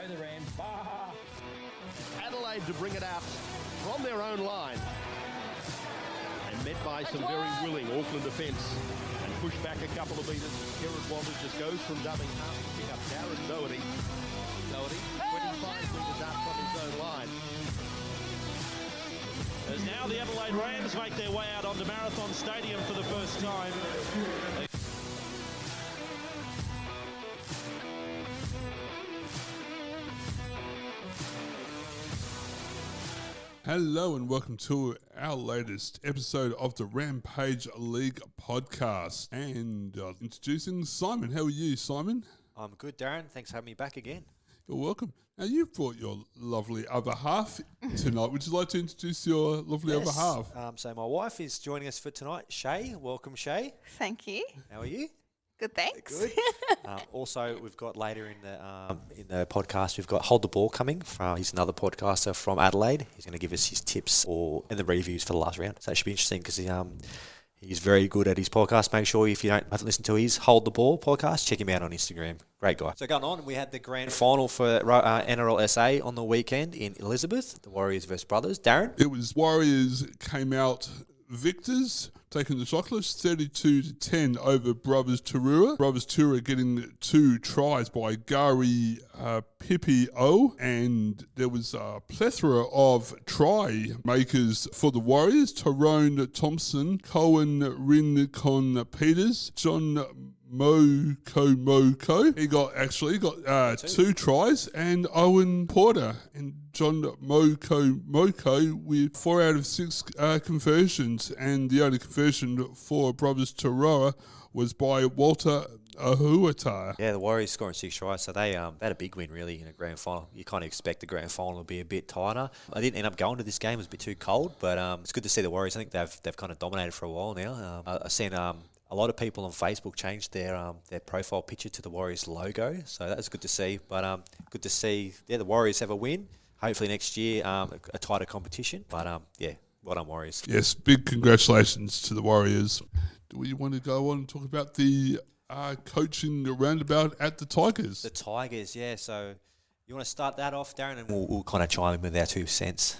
the Rams. Bah! Adelaide to bring it out from their own line. And met by some very willing Auckland defence. And push back a couple of metres. Gerard Walters just goes from dubbing half to pick up Darren Doherty. 25 metres out from his own line. As now the Adelaide Rams make their way out onto Marathon Stadium for the first time. Hello and welcome to our latest episode of the Rampage League podcast. And introducing Simon. How are you, Simon? I'm good, Darren. Thanks for having me back again. You're welcome. Now, you've brought your lovely other half tonight. Would you like to introduce your lovely other half? So my wife is joining us for tonight, Shay. Welcome, Shay. Thank you. How are you? Good, thanks. Good. Also, we've got later in the podcast, we've got Hold the Ball coming. He's another podcaster from Adelaide. He's going to give us his tips and the reviews for the last round. So it should be interesting because he's very good at his podcast. Make sure if you don't listen to his Hold the Ball podcast, check him out on Instagram. Great guy. So going on, we had the grand final for NRL SA on the weekend in Elizabeth, the Warriors versus Brothers. Darren? It was Warriors came out victors, taking the chocolates 32-10 over Brothers Turua. Brothers Turua getting 2 tries by Gary Pipi-O, and there was a plethora of try makers for the Warriors. Tyrone Thompson, Cohen Rincon-Peters, John Moko. He got 2 tries, and Owen Porter and John Moko with 4 out of 6 conversions, and the only conversion for Brothers Turua was by Walter Ahuata. Yeah, the Warriors scoring 6 tries, so they had a big win really in a grand final. You kind of expect the grand final to be a bit tighter. I didn't end up going to this game; it was a bit too cold, but it's good to see the Warriors. I think they've kind of dominated for a while now. I've seen a lot of people on Facebook changed their profile picture to the Warriors logo, so that was good to see. But good to see, the Warriors have a win. Hopefully next year, a tighter competition. But well done, Warriors. Yes, big congratulations to the Warriors. Do we want to go on and talk about the coaching roundabout at the Tigers? The Tigers, yeah. So you want to start that off, Darren, and we'll kind of chime in with our 2 cents.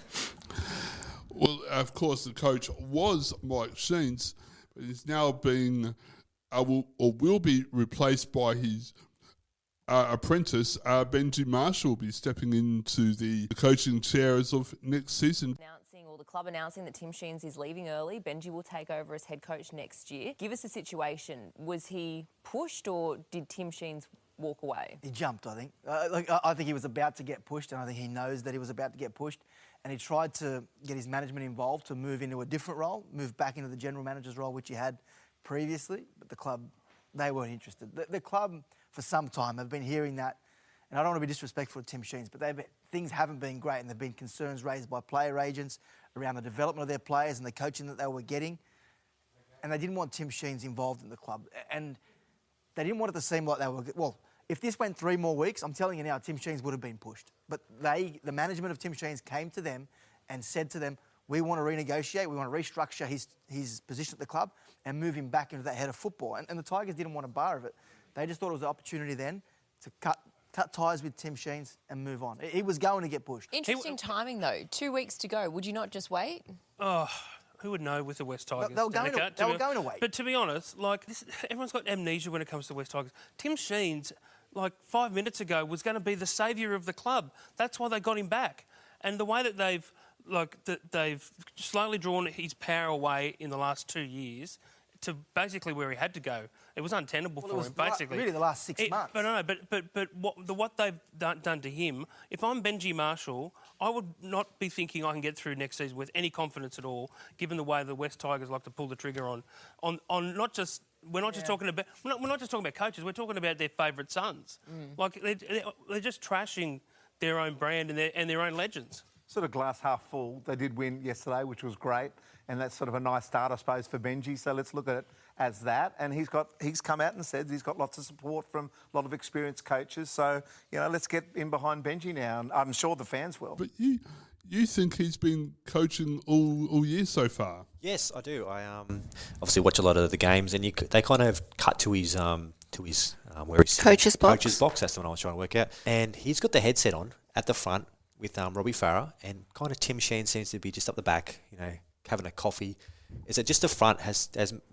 Well, of course, the coach was Mike Sheens. Is now being will be replaced by his apprentice. Benji Marshall will be stepping into the coaching chair as of next season. The club announcing that Tim Sheens is leaving early. Benji will take over as head coach next year. Give us a situation. Was he pushed or did Tim Sheens walk away? He jumped, I think. I think he was about to get pushed, and I think he knows that he was about to get pushed. And he tried to get his management involved to move into a different role, move back into the general manager's role, which he had previously. But the club, they weren't interested. The club, for some time, have been hearing that. And I don't want to be disrespectful to Tim Sheens, but things haven't been great, and there have been concerns raised by player agents around the development of their players and the coaching that they were getting. And they didn't want Tim Sheens involved in the club. And they didn't want it to seem like they were... Well, if this went 3 more weeks, I'm telling you now, Tim Sheens would have been pushed. But the management of Tim Sheens came to them and said to them, we want to renegotiate, we want to restructure his position at the club and move him back into that head of football. And the Tigers didn't want a bar of it. They just thought it was an opportunity then to cut ties with Tim Sheens and move on. He was going to get pushed. Interesting timing, though. 2 weeks to go. Would you not just wait? Oh, who would know with the West Tigers? They were going to wait. But to be honest, everyone's got amnesia when it comes to the West Tigers. Tim Sheens, 5 minutes ago, was going to be the saviour of the club. That's why they got him back. And the way that they've slowly drawn his power away in the last 2 years to basically where he had to go. It was untenable for him, basically. Really, the last 6 months. But what they've done to him, if I'm Benji Marshall, I would not be thinking I can get through next season with any confidence at all, given the way the West Tigers like to pull the trigger on not just... We're not just talking about coaches. We're talking about their favourite sons. They're just trashing their own brand and their own legends. Sort of glass half full. They did win yesterday, which was great, and that's sort of a nice start, I suppose, for Benji. So let's look at it as that. And he's come out and said he's got lots of support from a lot of experienced coaches. So let's get in behind Benji now, and I'm sure the fans will. But you think he's been coaching all year so far? Yes, I do. I obviously watch a lot of the games, and they kind of cut to his to his where he's Coach's box. Coach's box. That's the one I was trying to work out. And he's got the headset on at the front with Robbie Farah, and kind of Tim Sheen seems to be just up the back, having a coffee. Is it just the front? Has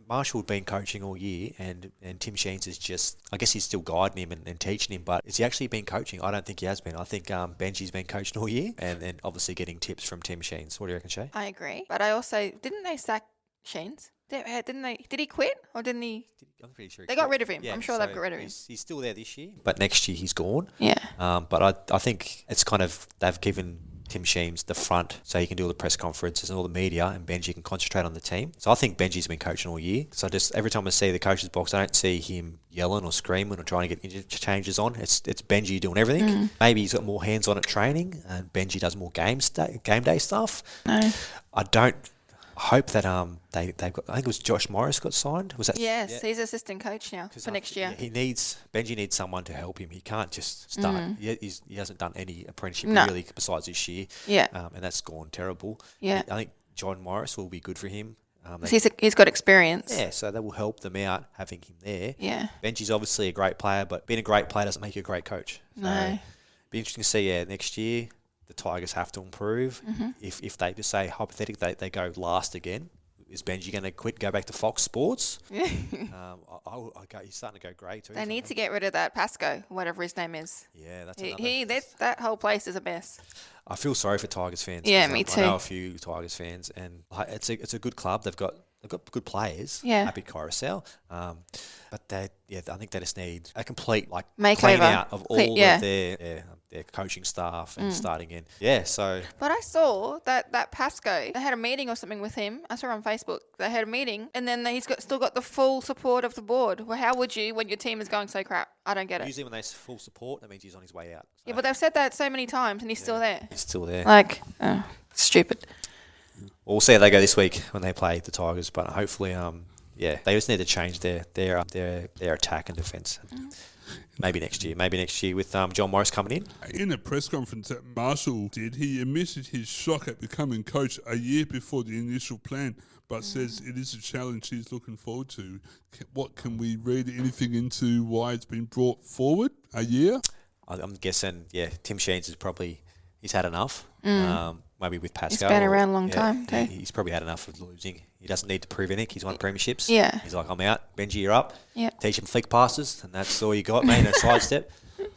Marshall been coaching all year, and Tim Sheens is just, I guess he's still guiding him and teaching him, but has he actually been coaching? I don't think he has been. I think Benji's been coaching all year, and then obviously getting tips from Tim Sheens. What do you reckon, Shay? I agree, but I also didn't they sack Sheens? Didn't they? Did he quit or didn't he? I'm pretty sure they got rid of him. I'm sure they've got rid of him. He's still there this year, but next year he's gone. Yeah. But I think it's kind of they've given Tim Sheens the front so he can do all the press conferences and all the media, and Benji can concentrate on the team. So I think Benji's been coaching all year. So every time I see the coach's box, I don't see him yelling or screaming or trying to get changes on. It's Benji doing everything. Maybe he's got more hands on at training, and Benji does more game day stuff. No. I hope that they've got. I think it was Josh Morris got signed. Was that? Yes, yeah. He's assistant coach now for next year. Benji needs someone to help him. He can't just start. He hasn't done any apprenticeship really besides this year. Yeah, and that's gone terrible. Yeah, I think John Morris will be good for him. He's got experience. Yeah, so that will help them out having him there. Yeah, Benji's obviously a great player, but being a great player doesn't make you a great coach. So no, be interesting to see. Next year the Tigers have to improve. If they just say hypothetically they go last again. Is Benji going to quit, go back to Fox Sports? He's starting to go grey too. They need to get rid of that Pascoe, whatever his name is. Yeah, that's that whole place is a mess. I feel sorry for Tigers fans. Yeah, me too. I know a few Tigers fans, and it's a good club. They've got good players. Yeah. Happy Carousel. But I think they just need a complete makeover, clean out of all of their coaching staff and starting in. Yeah, so. But I saw that Pascoe, they had a meeting or something with him. I saw on Facebook. They had a meeting, and then he's still got the full support of the board. Well, how would you when your team is going so crap? I don't get it. Usually when they full support, that means he's on his way out. So. Yeah, but they've said that so many times, and he's still there. He's still there. Stupid. We'll see how they go this week when they play the Tigers, but hopefully, they just need to change their attack and defence. Maybe next year with John Morris coming in. In a press conference that Marshall did, he admitted his shock at becoming coach a year before the initial plan, but says it is a challenge he's looking forward to. What can we read anything into why it's been brought forward a year? I'm guessing, Tim Sheens he's had enough. Maybe with Pascal. He's been around a long time too. He's probably had enough of losing. He doesn't need to prove anything. He's won premierships. Yeah. He's like, I'm out. Benji, you're up. Yeah. Teach him flick passes, and that's all you got, mate. No sidestep.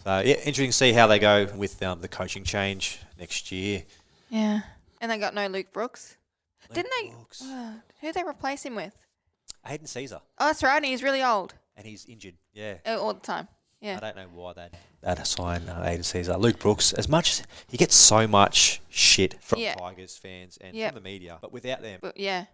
So, interesting to see how they go with the coaching change next year. Yeah. And they got no Luke Brooks. Didn't they? Brooks. Who'd they replace him with? Hayden Caesar. Oh, that's right. And he's really old. And he's injured. Yeah. All the time. Yeah. I don't know why they'd assign Hayden Caesar. Luke Brooks, as much he gets so much shit from Tigers fans and from the media, but without them,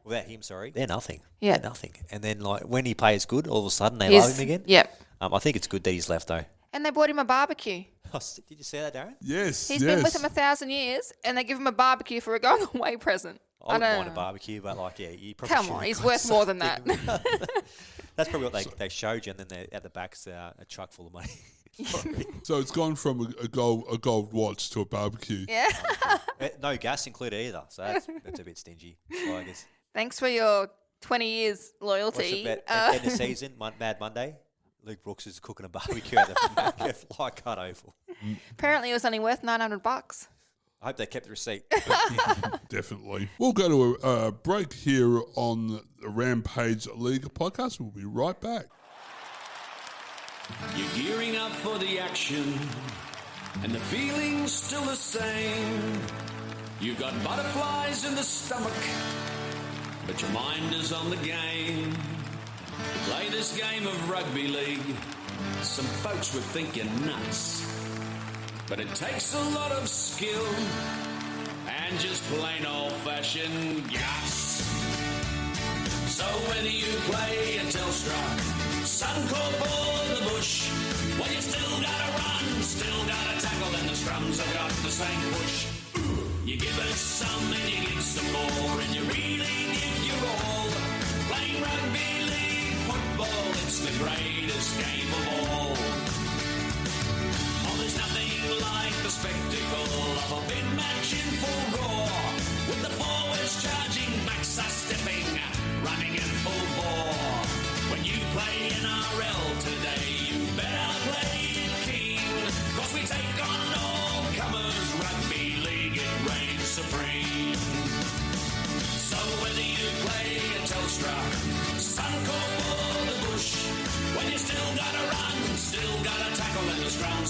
without him, they're nothing. Yeah, they're nothing. And then when he plays good, all of a sudden they love him again. Yep. I think it's good that he's left though. And they bought him a barbecue. Oh, did you see that, Darren? Yes. He's been with them 1,000 years, and they give him a barbecue for a going away present. I wouldn't mind a barbecue, but he probably come on, he's worth more than that. That's probably what they showed you, and then at the back's a truck full of money. So it's gone from a gold watch to a barbecue. Yeah. No gas included either, so that's a bit stingy. I guess. Thanks for your 20 years loyalty. End of season, Mad Monday. Luke Brooks is cooking a barbecue at the Leichhardt Oval. Apparently, it was only worth $900. I hope they kept the receipt. Definitely. We'll go to a break here on the Rampage League podcast. We'll be right back. You're gearing up for the action, and the feeling's still the same. You've got butterflies in the stomach, but your mind is on the game. To play this game of rugby league, some folks would think you're nuts, but it takes a lot of skill and just plain old-fashioned guts. So whether you play a Telstra, Suncorp or the Bush, well, you still gotta run, still gotta tackle, and the scrums have got the same push. You give us some and you give some more, and you really give your all. Playing rugby league football, it's the greatest game of all. Oh, there's nothing like the spectacle of a big match in full roar, with the forwards charging, backs are stepping, running in full bore. When you play NRL today,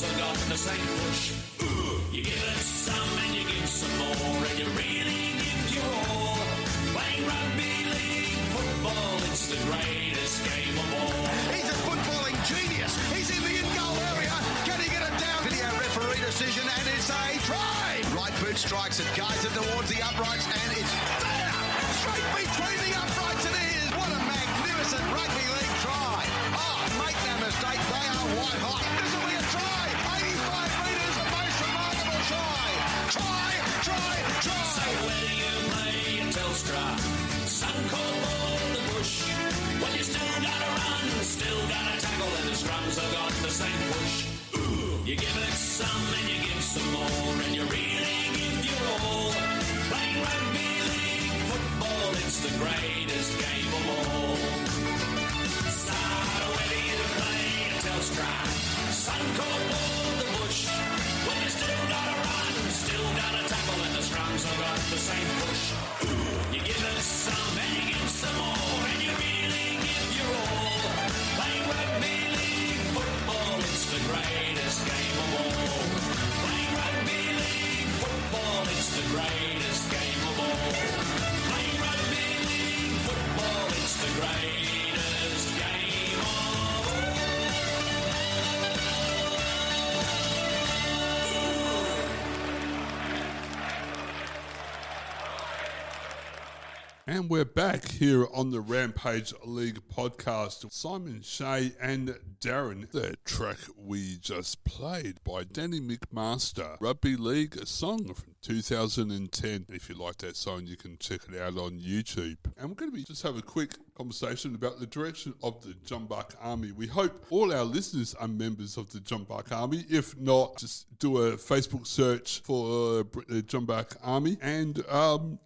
have got the same push. Ooh, you give it some and you give some more, and you really give your all. Playing rugby league football, it's the greatest game of all. He's a footballing genius. He's in the in-goal area. Can he get it down? Video referee decision, and it's a try. Right boot strikes it, guides it towards the uprights, and it's there. Straight between the uprights it is. What a magnificent rugby league try. Oh, make no mistake, they are white hot. This will be a try. 85 metres, the most remarkable try. Try, try, try. So whether you play in Telstra, Suncorp or the bush, well, you still gotta run, still gotta tackle, and the scrums have got the same push. Ooh, you give it some and you give some more, and you really give your all. Playing rugby league football, it's the greatest game of all. So whether you play in Telstra, Suncorp or the bush, well, you still gotta run, still gotta tackle, and the scrums have got the same push. Ooh, you give us some and you give some more, and you really give your all. Playing rugby league football, it's the greatest game of all. Playing rugby league football, it's the greatest game of all. Playing rugby league football, it's the greatest game of all. And we're back here on the Rampage League podcast. Simon Shea and Darren. The track we just played by Danny McMaster, Rugby League, a song from 2010. If you like that song, you can check it out on YouTube. And we're going to just have a quick conversation about the direction of the Jumbuck Army. We hope all our listeners are members of the Jumbuck Army. If not, just do a Facebook search for the Jumbuck Army and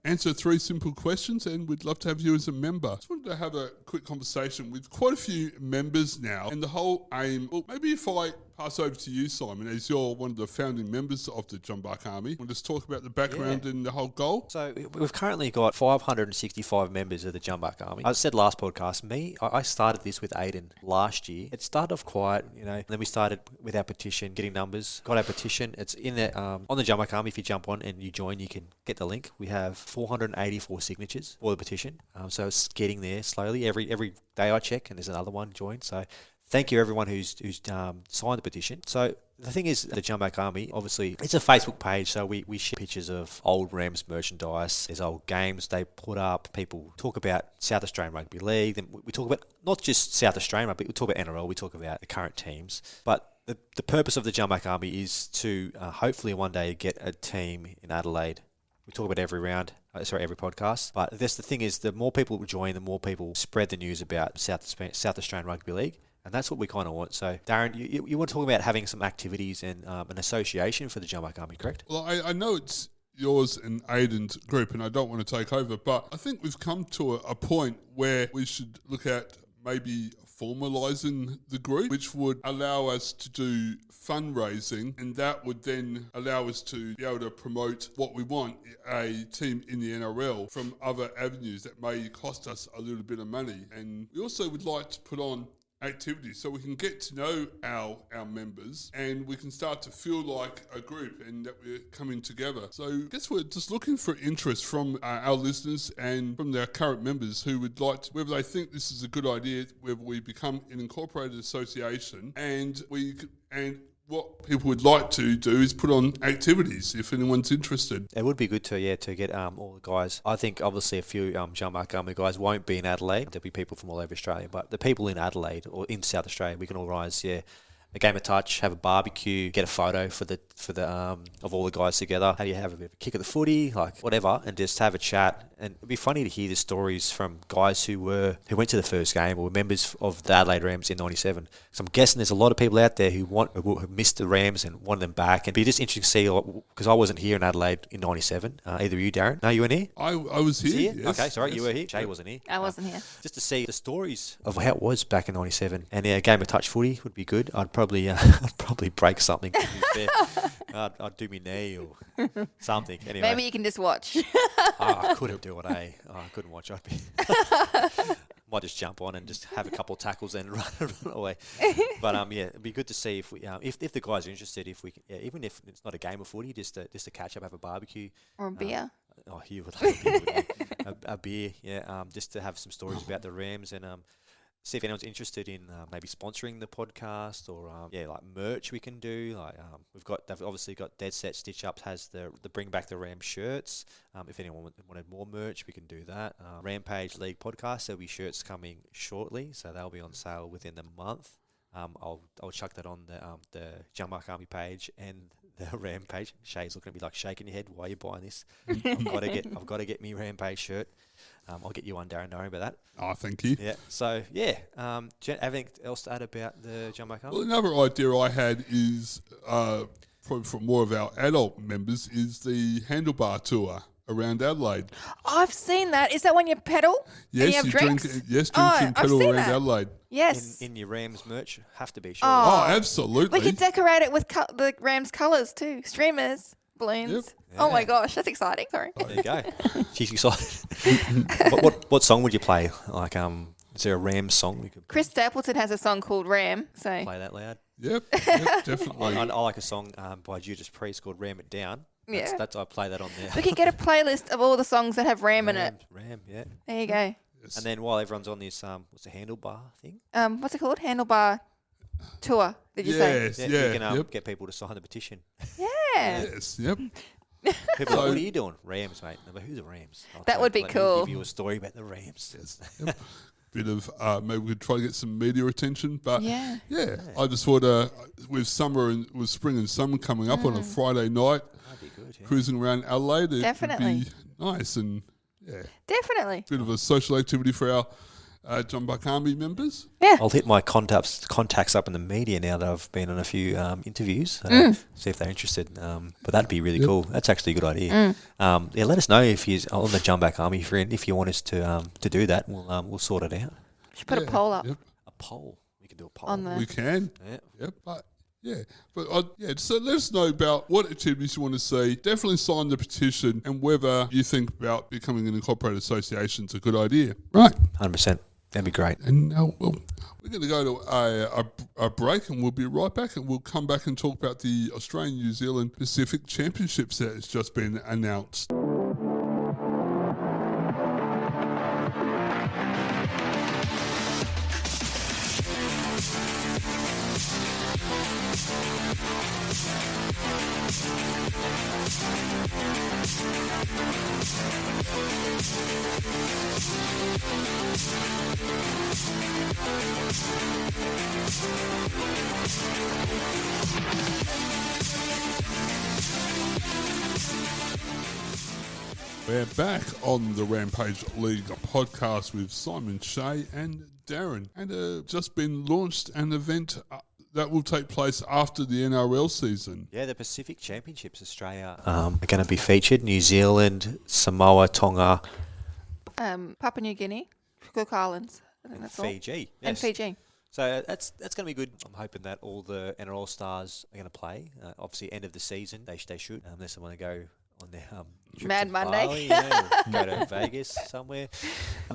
answer 3 simple questions, and we'd love to have you as a member. Just wanted to have a quick conversation with quite a few members now, and the whole aim, well, maybe if I pass over to you, Simon, as you're one of the founding members of the Jumbuck Army. We'll just talk about the background and the whole goal. So we've currently got 565 members of the Jumbuck Army. I said last podcast, I started this with Aiden last year. It started off quiet, then we started with our petition, getting numbers, got our petition. It's in there on the Jumbuck Army. If you jump on and you join, you can get the link. We have 484 signatures for the petition. So it's getting there slowly. Every day I check, and there's another one joined. So thank you everyone who's signed the petition. So the thing is, the Jumbuck Army, obviously, it's a Facebook page, so we share pictures of old Rams merchandise. There's old games they put up. People talk about South Australian Rugby League. Then we talk about not just South Australian Rugby, we talk about NRL, we talk about the current teams. But the purpose of the Jumbuck Army is to hopefully one day get a team in Adelaide. We talk about every podcast. But the thing is, the more people join, the more people spread the news about South Australian Rugby League. And that's what we kind of want. So, Darren, you want to talk about having some activities and an association for the Jumbuck Army, correct? Well, I know it's yours and Aiden's group, and I don't want to take over, but I think we've come to a point where we should look at maybe formalising the group, which would allow us to do fundraising, and that would then allow us to be able to promote what we want, a team in the NRL, from other avenues that may cost us a little bit of money. And we also would like to put on activities so we can get to know our members, and we can start to feel like a group and that we're coming together. So I guess we're just looking for interest from our listeners and from their current members who would like to, whether they think this is a good idea, whether we become an incorporated association, and what people would like to do is put on activities if anyone's interested. It would be good to get all the guys. I think obviously a few Jumbuck Army guys won't be in Adelaide. There'll be people from all over Australia, but the people in Adelaide or in South Australia, we can organise a game of touch, have a barbecue, get a photo for the of all the guys together. How do you have a bit of a kick at the footy, like whatever, and just have a chat. And it'd be funny to hear the stories from guys who went to the first game or were members of the Adelaide Rams in '97. So I'm guessing there's a lot of people out there who missed the Rams and wanted them back. And it'd be just interesting to see, because I wasn't here in Adelaide in '97. Either you, Darren? No, you weren't here? I was here. Yes. Okay, sorry, yes. You were here. Shay wasn't here. I wasn't here. Just to see the stories of how it was back in '97, and a game of touch footy would be good. I'd probably break something. To be fair. I'd do my knee or something. Anyway, maybe you can just watch. I couldn't do it. I couldn't watch. might just jump on and just have a couple of tackles and run away. But yeah, it'd be good to see if we, if the guys are interested, if we, even if it's not a game of footy, just to catch up, have a barbecue Or a beer. Oh, you would love a beer, wouldn't you? A beer, yeah. Just to have some stories about the Rams and see if anyone's interested in maybe sponsoring the podcast or like merch we can do. Like they've obviously got Dead Set Stitch Ups has the Bring Back the Ram shirts. If anyone wanted more merch, we can do that. Rampage League podcast, there'll be shirts coming shortly, so they'll be on sale within the month. I'll chuck that on the Jumbuck Army page and the Rampage. Shay's looking at me like shaking your head. Why are you buying this? I've got to get me Rampage shirt. I'll get you one, Darren. Don't worry about that. Oh, thank you. Yeah. So yeah. Do you have anything else to add about the Jumbuck Army? Well, another idea I had is probably from more of our adult members is the handlebar tour around Adelaide. I've seen that. Is that when you pedal? Yes, and you have drinks? Drinks and pedal around Adelaide. Yes. In your Rams merch, have to be sure. Oh, absolutely. We could decorate it with the Rams colours too. Streamers, balloons. Yep. Oh my gosh, that's exciting. Sorry. There you go. She's excited. what song would you play? Like, is there a Rams song we could play? Chris Stapleton has a song called Ram. So Play that loud. Yep, definitely. I like a song by Judas Priest called Ram It Down. Yeah. That's I play that on there. we could get a playlist of all the songs that have Ram in it. Ram, yeah. There you go. Yes. And then while everyone's on this, what's the handlebar thing? What's it called? Handlebar tour. Did you say? Yes, Yeah, yeah, you can yep. get people to sign the petition. Yeah. Yes, yep. People are like, what are you doing? Rams, mate. No, but who's the Rams? That would be let me cool. give you a story about the Rams. Yes. Yep. Bit of maybe we could try to get some media attention, but Yeah. I just thought with spring and summer coming up on a Friday night, That'd be good, yeah. cruising around Adelaide, it Definitely. would be nice and Definitely. bit of a social activity for our Jumbuck Army members. Yeah. I'll hit my contacts up in the media now that I've been on a few interviews, see if they're interested. But that'd be really cool. That's actually a good idea. Yeah, let us know if you're on the Jumbuck Army friend. If you want us to do that, we'll sort it out. Should put a poll up. Yep. A poll. We can do a poll. On the- We can. Yeah. Yep. So let us know about what activities you want to see. Definitely sign the petition and whether you think about becoming an incorporated association is a good idea. Right. 100%. That'd be great. And now we're going to go to a break and we'll be right back and we'll come back and talk about the Australian-New Zealand Pacific Championships that has just been announced. We're back on the Rampage League podcast with Simon, Shay and Darren. And just been launched an event that will take place after the NRL season. Yeah, the Pacific Championships Australia are going to be featured. New Zealand, Samoa, Tonga, Papua New Guinea, Cook Islands. I think that's all. Fiji. And Yes. Fiji. So that's going to be good. I'm hoping that all the NRL stars are going to play. Obviously, end of the season, they should, unless they want to go on their trip Mad to Monday. Bali, go to Vegas somewhere.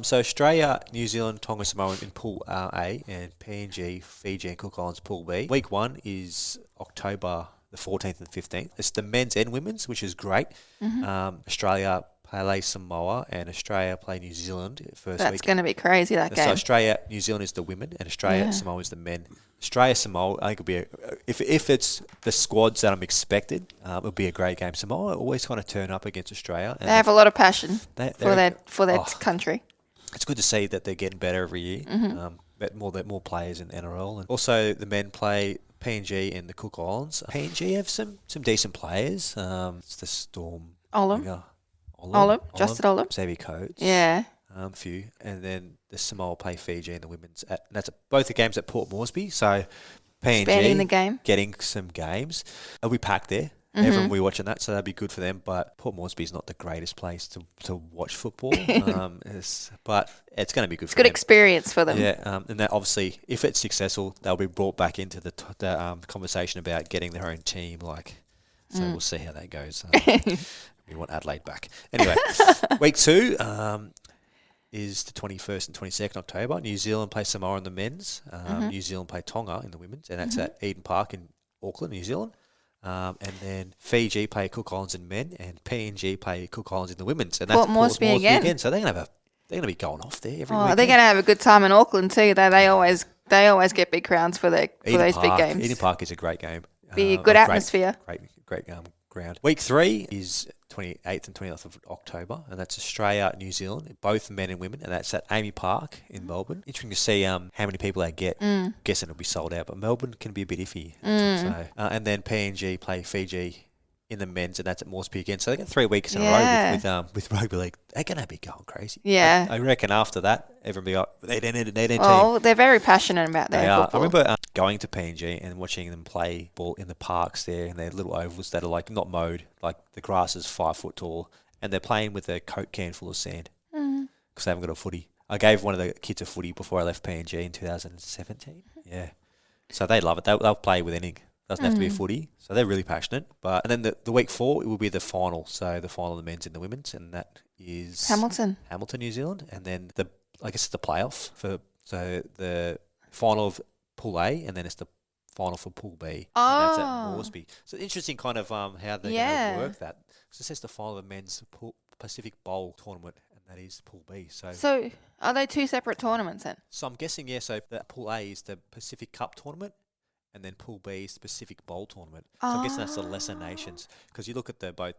So Australia, New Zealand, Tonga, Samoa in Pool A, and PNG, Fiji and Cook Islands Pool B. Week 1 is October the 14th and 15th. It's the men's and women's, which is great. Australia play Samoa and Australia play New Zealand first That's week. going to be crazy, that So game. Australia, New Zealand is the women, and Australia, Samoa is the men. Australia, Samoa, I think it'll be if it's the squads that I'm expected, it'll be a great game. Samoa always kind of turn up against Australia. They have a lot of passion they're- for their country. It's good to see that they're getting better every year. But more players in NRL, and also the men play PNG and the Cook Islands. PNG have some decent players. It's the Storm. Olam. Olam. Justin Olam. Xavier Coates. Yeah. Few, and then the Samoa play Fiji and the women's. And that's both the games at Port Moresby. So PNG Expanding the game. getting some games. It'll be packed there. Everyone will be watching that, so that'd be good for them. But Port Moresby is not the greatest place to watch football. But it's going to be good. It's for good them. experience for them. Yeah, and that obviously, if it's successful, they'll be brought back into the conversation about getting their own team. So we'll see how that goes. We want Adelaide back. Anyway, week 2. is the 21st and 22nd October. New Zealand play Samoa in the men's. New Zealand play Tonga in the women's, and that's at Eden Park in Auckland, New Zealand. And then Fiji play Cook Islands in men, and PNG play Cook Islands in the women's. And that's Port Moresby again. So they're going to be going off there every Oh, weekend. they're going to have a good time in Auckland too. They always get big crowds for those big games. Eden Park is a great game. Be a good atmosphere. Great ground. Week 3 is 28th and 29th of October, and that's Australia, New Zealand, both men and women, and that's at Amy Park in Melbourne. Interesting to see how many people they get. Guessing it'll be sold out, but Melbourne can be a bit iffy. So, and then PNG play Fiji in the men's, and that's at Moresby again. So they get 3 weeks in a row with rugby league. They're going to be going crazy. Yeah. I reckon after that, everyone will be like, they're team. Oh, they're very passionate about their football. I remember going to PNG and watching them play ball in the parks there, and their little ovals that are like not mowed, like the grass is 5 foot tall, and they're playing with a Coke can full of sand because they haven't got a footy. I gave one of the kids a footy before I left PNG in 2017. Yeah. So they love it. They'll play with anything. Doesn't have to be a footy, so they're really passionate. And then the week 4, it will be the final. So the final of the men's and the women's, and that is Hamilton, New Zealand, and then I guess it's the playoff so the final of Pool A, and then it's the final for Pool B. Oh, and that's at Moresby. So interesting, kind of how they're going to work that. So it says the final of the men's Pacific Bowl tournament, and that is Pool B. So are they 2 separate tournaments then? So I'm guessing So the Pool A is the Pacific Cup tournament, and then Pool B is the Pacific Bowl tournament. So I guess that's the lesser nations. Because you look at both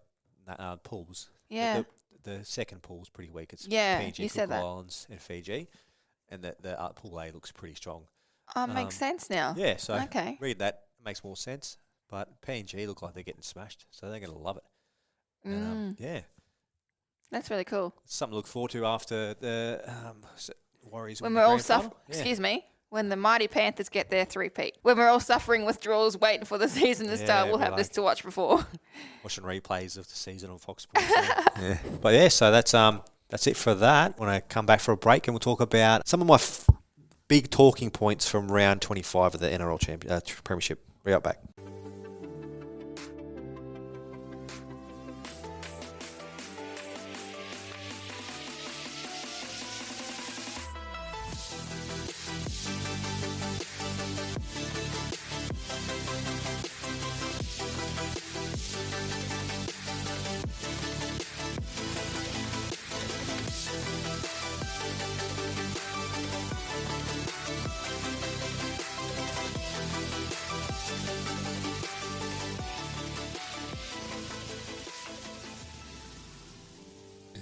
pools. Yeah. The second pool is pretty weak. It's PNG, PNG, Cook Islands, and Fiji. And the Pool A looks pretty strong. Makes sense now. Yeah, so read that. It makes more sense. But PNG look like they're getting smashed. So they're going to love it. And, That's really cool. Something to look forward to after the Warriors when win we're the all grand final. Excuse me. When the mighty Panthers get their 3-peat. When we're all suffering withdrawals, waiting for the season to start, we'll have this to watch before. Watching replays of the season on Fox Sports. But so that's it for that. When I come back for a break, and we'll talk about some of my big talking points from round 25 of the NRL Premiership. Be right back.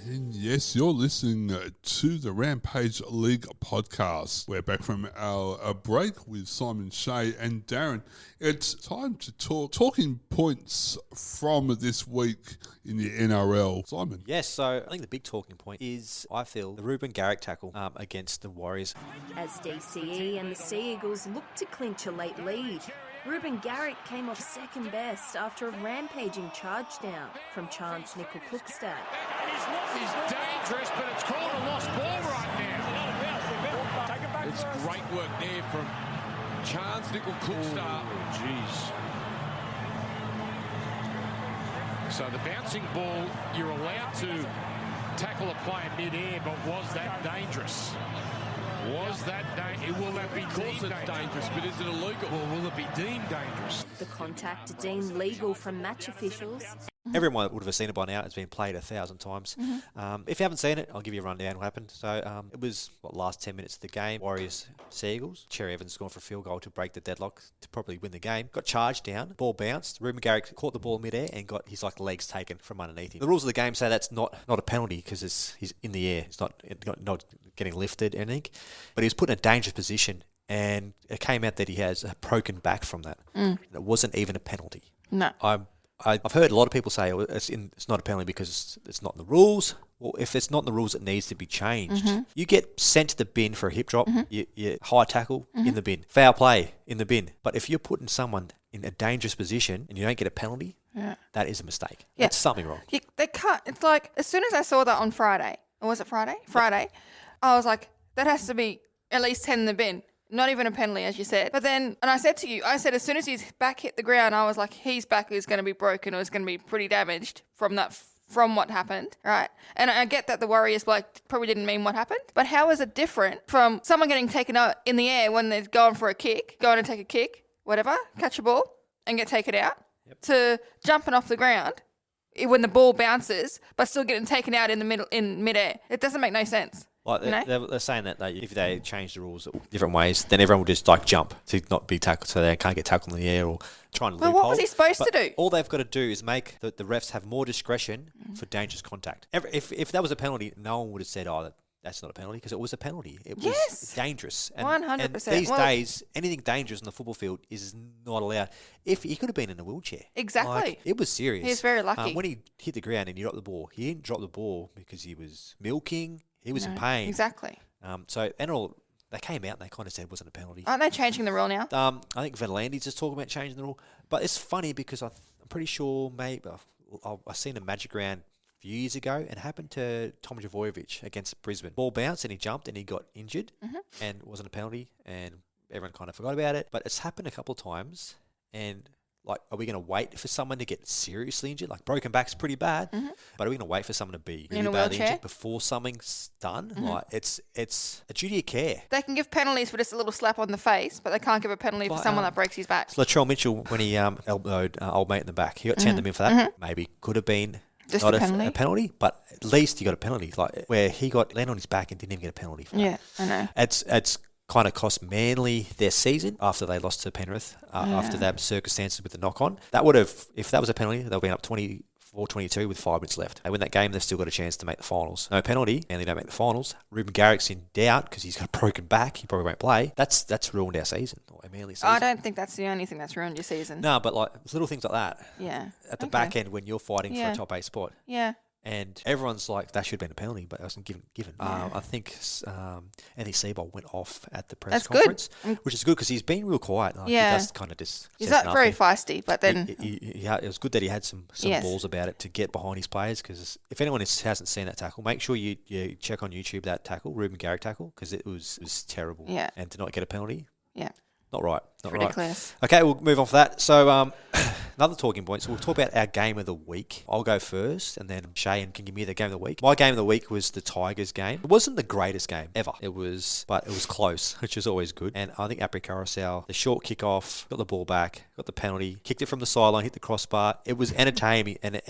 And yes, you're listening to the Rampage League podcast. We're back from our break with Simon, Shea and Darren. It's time to talking points from this week in the NRL. Simon. Yes, so I think the big talking point is, I feel, the Ruben Garrick tackle against the Warriors. As DCE and the Sea Eagles look to clinch a late lead, Ruben Garrick came off second best after a rampaging charge down from Chance Nickel-Cookstad. He's dangerous, but it's called a lost ball right now. It's great work there from Chance Nickel-Cookstad. Oh, jeez. So the bouncing ball, you're allowed to tackle a player mid-air, but was that dangerous? Was that dangerous? Will that be deemed dangerous? But is it illegal? Or will it be deemed dangerous? The contact deemed legal from match officials. Everyone would have seen it by now. It's been played 1,000 times. If you haven't seen it, I'll give you a rundown what happened. So it was, last 10 minutes of the game. Warriors, Sea Eagles. Cherry Evans has gone for a field goal to break the deadlock to probably win the game. Got charged down. Ball bounced. Ruben Garrick caught the ball mid-air and got his legs taken from underneath him. The rules of the game say that's not a penalty because he's in the air. It's not getting lifted or anything. But he was put in a dangerous position, and it came out that he has a broken back from that. And it wasn't even a penalty. No. I've heard a lot of people say it's not a penalty because it's not in the rules. Well, if it's not in the rules, it needs to be changed. You get sent to the bin for a hip drop, you high tackle in the bin, foul play in the bin. But if you're putting someone in a dangerous position and you don't get a penalty, that is a mistake. Yeah. That's something wrong. They can't. It's like, as soon as I saw that on Friday, or was it Friday? Friday, I was like, that has to be at least 10 in the bin. Not even a penalty, as you said. But then, and I said to you, as soon as his back hit the ground, I was like, his back is going to be broken or is going to be pretty damaged from that from what happened, right? And I get that the Warriors probably didn't mean what happened, but how is it different from someone getting taken out in the air when they're going for a kick, going to take a kick, whatever, catch a ball and get taken out, to jumping off the ground when the ball bounces, but still getting taken out in midair? It doesn't make no sense. Like they're saying that if they change the rules different ways, then everyone will just jump to not be tackled, so they can't get tackled in the air or try and loophole. Well, what was he supposed to do? All they've got to do is make the refs have more discretion for dangerous contact. If that was a penalty, no one would have said, "Oh, that's not a penalty," because it was a penalty. It was dangerous. 100%. And these days, anything dangerous on the football field is not allowed. If he could have been in a wheelchair, exactly, it was serious. He was very lucky when he hit the ground and he dropped the ball. He didn't drop the ball because he was milking. He was in pain. Exactly. So NRL, they came out and they kind of said it wasn't a penalty. Aren't they changing the rule now? I think Van Landy's just talking about changing the rule. But it's funny because I'm pretty sure maybe I've seen a Magic round a few years ago and it happened to Tom Javojevic against Brisbane. Ball bounced and he jumped and he got injured and it wasn't a penalty and everyone kind of forgot about it. But it's happened a couple of times and... are we going to wait for someone to get seriously injured? Broken back's pretty bad, but are we going to wait for someone to be really badly injured before something's done? It's a duty of care. They can give penalties for just a little slap on the face, but they can't give a penalty for someone that breaks his back. So Latrell Mitchell, when he elbowed old mate in the back, he got 10 them in for that. Maybe could have been just not a penalty, but at least he got a penalty. Where he got landed on his back and didn't even get a penalty for that. Yeah, I know. It's kind of cost Manly their season after they lost to Penrith after that circumstances with the knock-on. That would have, if that was a penalty, they'll be up 24-22 with 5 minutes left. They win that game, they've still got a chance to make the finals. No penalty, and they don't make the finals. Ruben Garrick's in doubt because he's got a broken back. He probably won't play. That's ruined our season, or our Manly season. I don't think that's the only thing that's ruined your season. No, but little things like that. Yeah. At the back end when you're fighting for a top 8 spot. Yeah. And everyone's like, that should have been a penalty, but it wasn't given. Yeah. I think Anthony Seabold went off at the press conference, which is good because he's been real quiet. He does kind of just he's not very feisty, but then... it was good that he had some balls about it to get behind his players, because if anyone hasn't seen that tackle, make sure you check on YouTube that tackle, Ruben Garrick tackle, because it was terrible. Yeah. And to not get a penalty. Yeah. Not right. Ridiculous. Okay, we'll move on for that. So, another talking point. So we'll talk about our game of the week. I'll go first, and then Shay can give me the game of the week. My game of the week was the Tigers game. It wasn't the greatest game ever. But it was close, which is always good. And I think Apri Carousel, the short kick-off, got the ball back, got the penalty, kicked it from the sideline, hit the crossbar. It was entertaining. And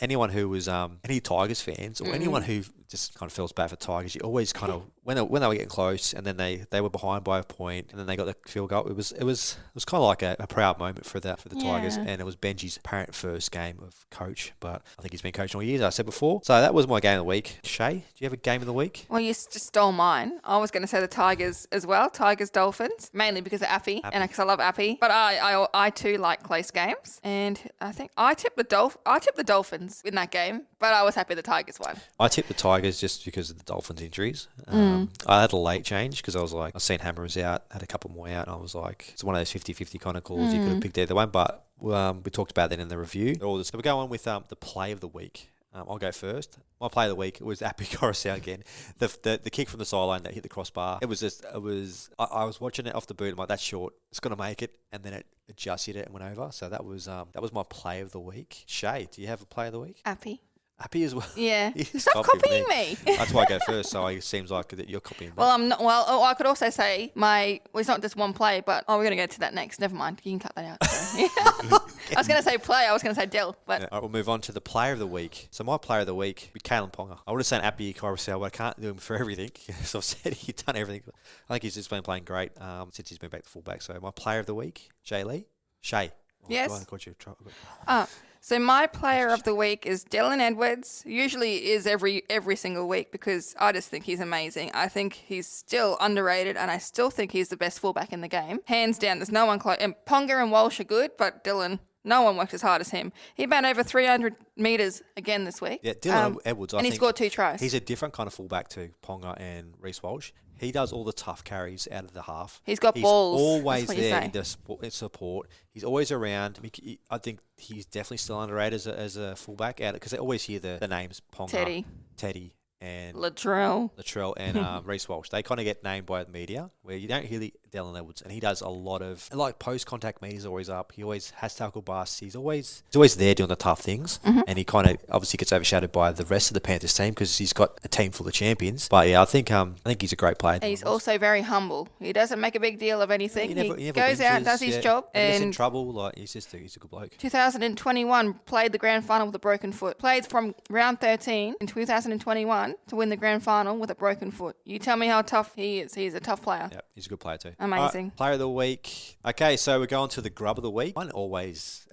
anyone who was any Tigers fans or anyone who just kind of feels bad for Tigers, you always kind of when they were getting close and then they were behind by a point and then they got the field goal. It was kind of like a proud moment for the Tigers, and it was Benji's apparent first game of coach, but I think he's been coaching all year, as I said before. So that was my game of the week. Shay, do you have a game of the week? Well, you just stole mine. I was going to say the Tigers as well. Tigers Dolphins, mainly because of Appy. And because I love Appy. But I too like close games, and I think I tipped the Dolphins in that game, but I was happy the Tigers won. I tipped the Tigers just because of the Dolphins' injuries. I had a late change because I was like, I've seen Hammer was out, had a couple more out, and I was like, it's one of those 50-50 kind of calls. You could have picked either one, but we talked about that in the review. So we go on with the play of the week. I'll go first. My play of the week was Appy Coruscant again. The kick from the sideline that hit the crossbar. I was watching it off the boot. I'm like, that's short. It's going to make it. And then it just hit it and went over. So that was my play of the week. Shay, do you have a play of the week? Appy. Appy as well. Yeah. Stop copying me. That's why I go first. So it seems like that you're copying me. Well, I'm not. Well, I could also say it's not just one play, but we're going to go to that next. Never mind. You can cut that out. So, yeah. I was going to say play. I was going to say Dell. But all right, we'll move on to the player of the week. So my player of the week would be Kalen Ponga. I would have said Appy Coruscant, but I can't do him for everything. So I've said he's done everything. I think he's just been playing great since he's been back to fullback. So my player of the week, Shay. Yes. I got you. So my player of the week is Dylan Edwards. Usually is every single week because I just think he's amazing. I think he's still underrated, and I still think he's the best fullback in the game. Hands down, there's no one close. And Ponga and Walsh are good, but Dylan, no one worked as hard as him. He ran over 300 metres again this week. Yeah, Dylan Edwards, and he scored 2 tries. He's a different kind of fullback to Ponga and Reece Walsh. He does all the tough carries out of the half. He's got balls. He's always there in support. He's always around. I think he's definitely still underrated as a fullback, because they always hear the names Ponga, Teddy, and Latrell and Reece Walsh. They kind of get named by the media, where you don't Dylan Edwards, and he does a lot of post-contact meet. He's always up. He always has tackle busts. He's always there doing the tough things, and he kind of obviously gets overshadowed by the rest of the Panthers team because he's got a team full of champions. But yeah, I think he's a great player. He's also very humble. He doesn't make a big deal of anything. He goes out and does his job. And he's in trouble. He's a good bloke. 2021 played the grand final with a broken foot. Played from round 13 in 2021 to win the grand final with a broken foot. You tell me how tough he is. He's a tough player. Yep, he's a good player too. Amazing. Right, player of the week. Okay, so we're going to the grub of the week. I always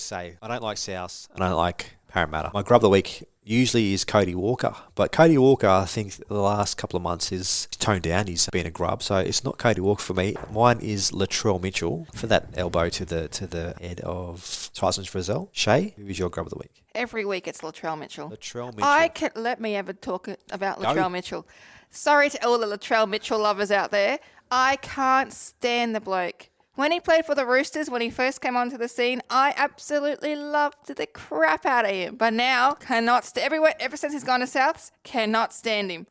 say I don't like South. I don't like Parramatta. My grub of the week usually is Cody Walker. But Cody Walker, I think the last couple of months is toned down. He's been a grub. So it's not Cody Walker for me. Mine is Latrell Mitchell for that elbow to the head of Tyson's Frizzell. Shay, who is your grub of the week? Every week it's Latrell Mitchell. Latrell Mitchell. Let me ever talk about Latrell Mitchell. Sorry to all the Latrell Mitchell lovers out there. I can't stand the bloke. When he played for the Roosters, when he first came onto the scene, I absolutely loved the crap out of him. But now, cannot everywhere, ever since he's gone to Souths, cannot stand him.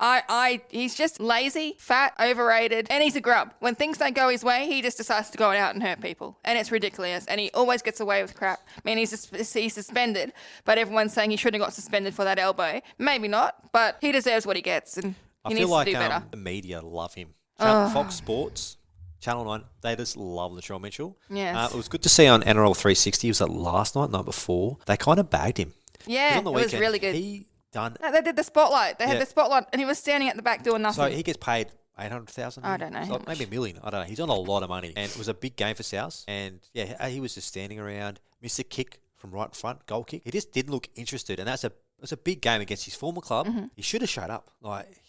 He's just lazy, fat, overrated, and he's a grub. When things don't go his way, he just decides to go out and hurt people. And it's ridiculous. And he always gets away with crap. I mean, he's suspended, but everyone's saying he shouldn't have got suspended for that elbow. Maybe not, but he deserves what he gets, and he needs to do better. The media love him. Fox Sports, Channel 9, they just love Latrell Mitchell. Yes. It was good to see on NRL 360. It was last night before. They kind of bagged him. Yeah, on the weekend, was really good. They did the spotlight. They had the spotlight, and he was standing at the back doing nothing. So he gets paid 800,000. I don't know. So maybe $1 million. I don't know. He's on a lot of money, and it was a big game for South. And yeah, he was just standing around, missed a kick from right in front, goal kick. He just didn't look interested, and it was a big game against his former club. Mm-hmm. He should have showed up.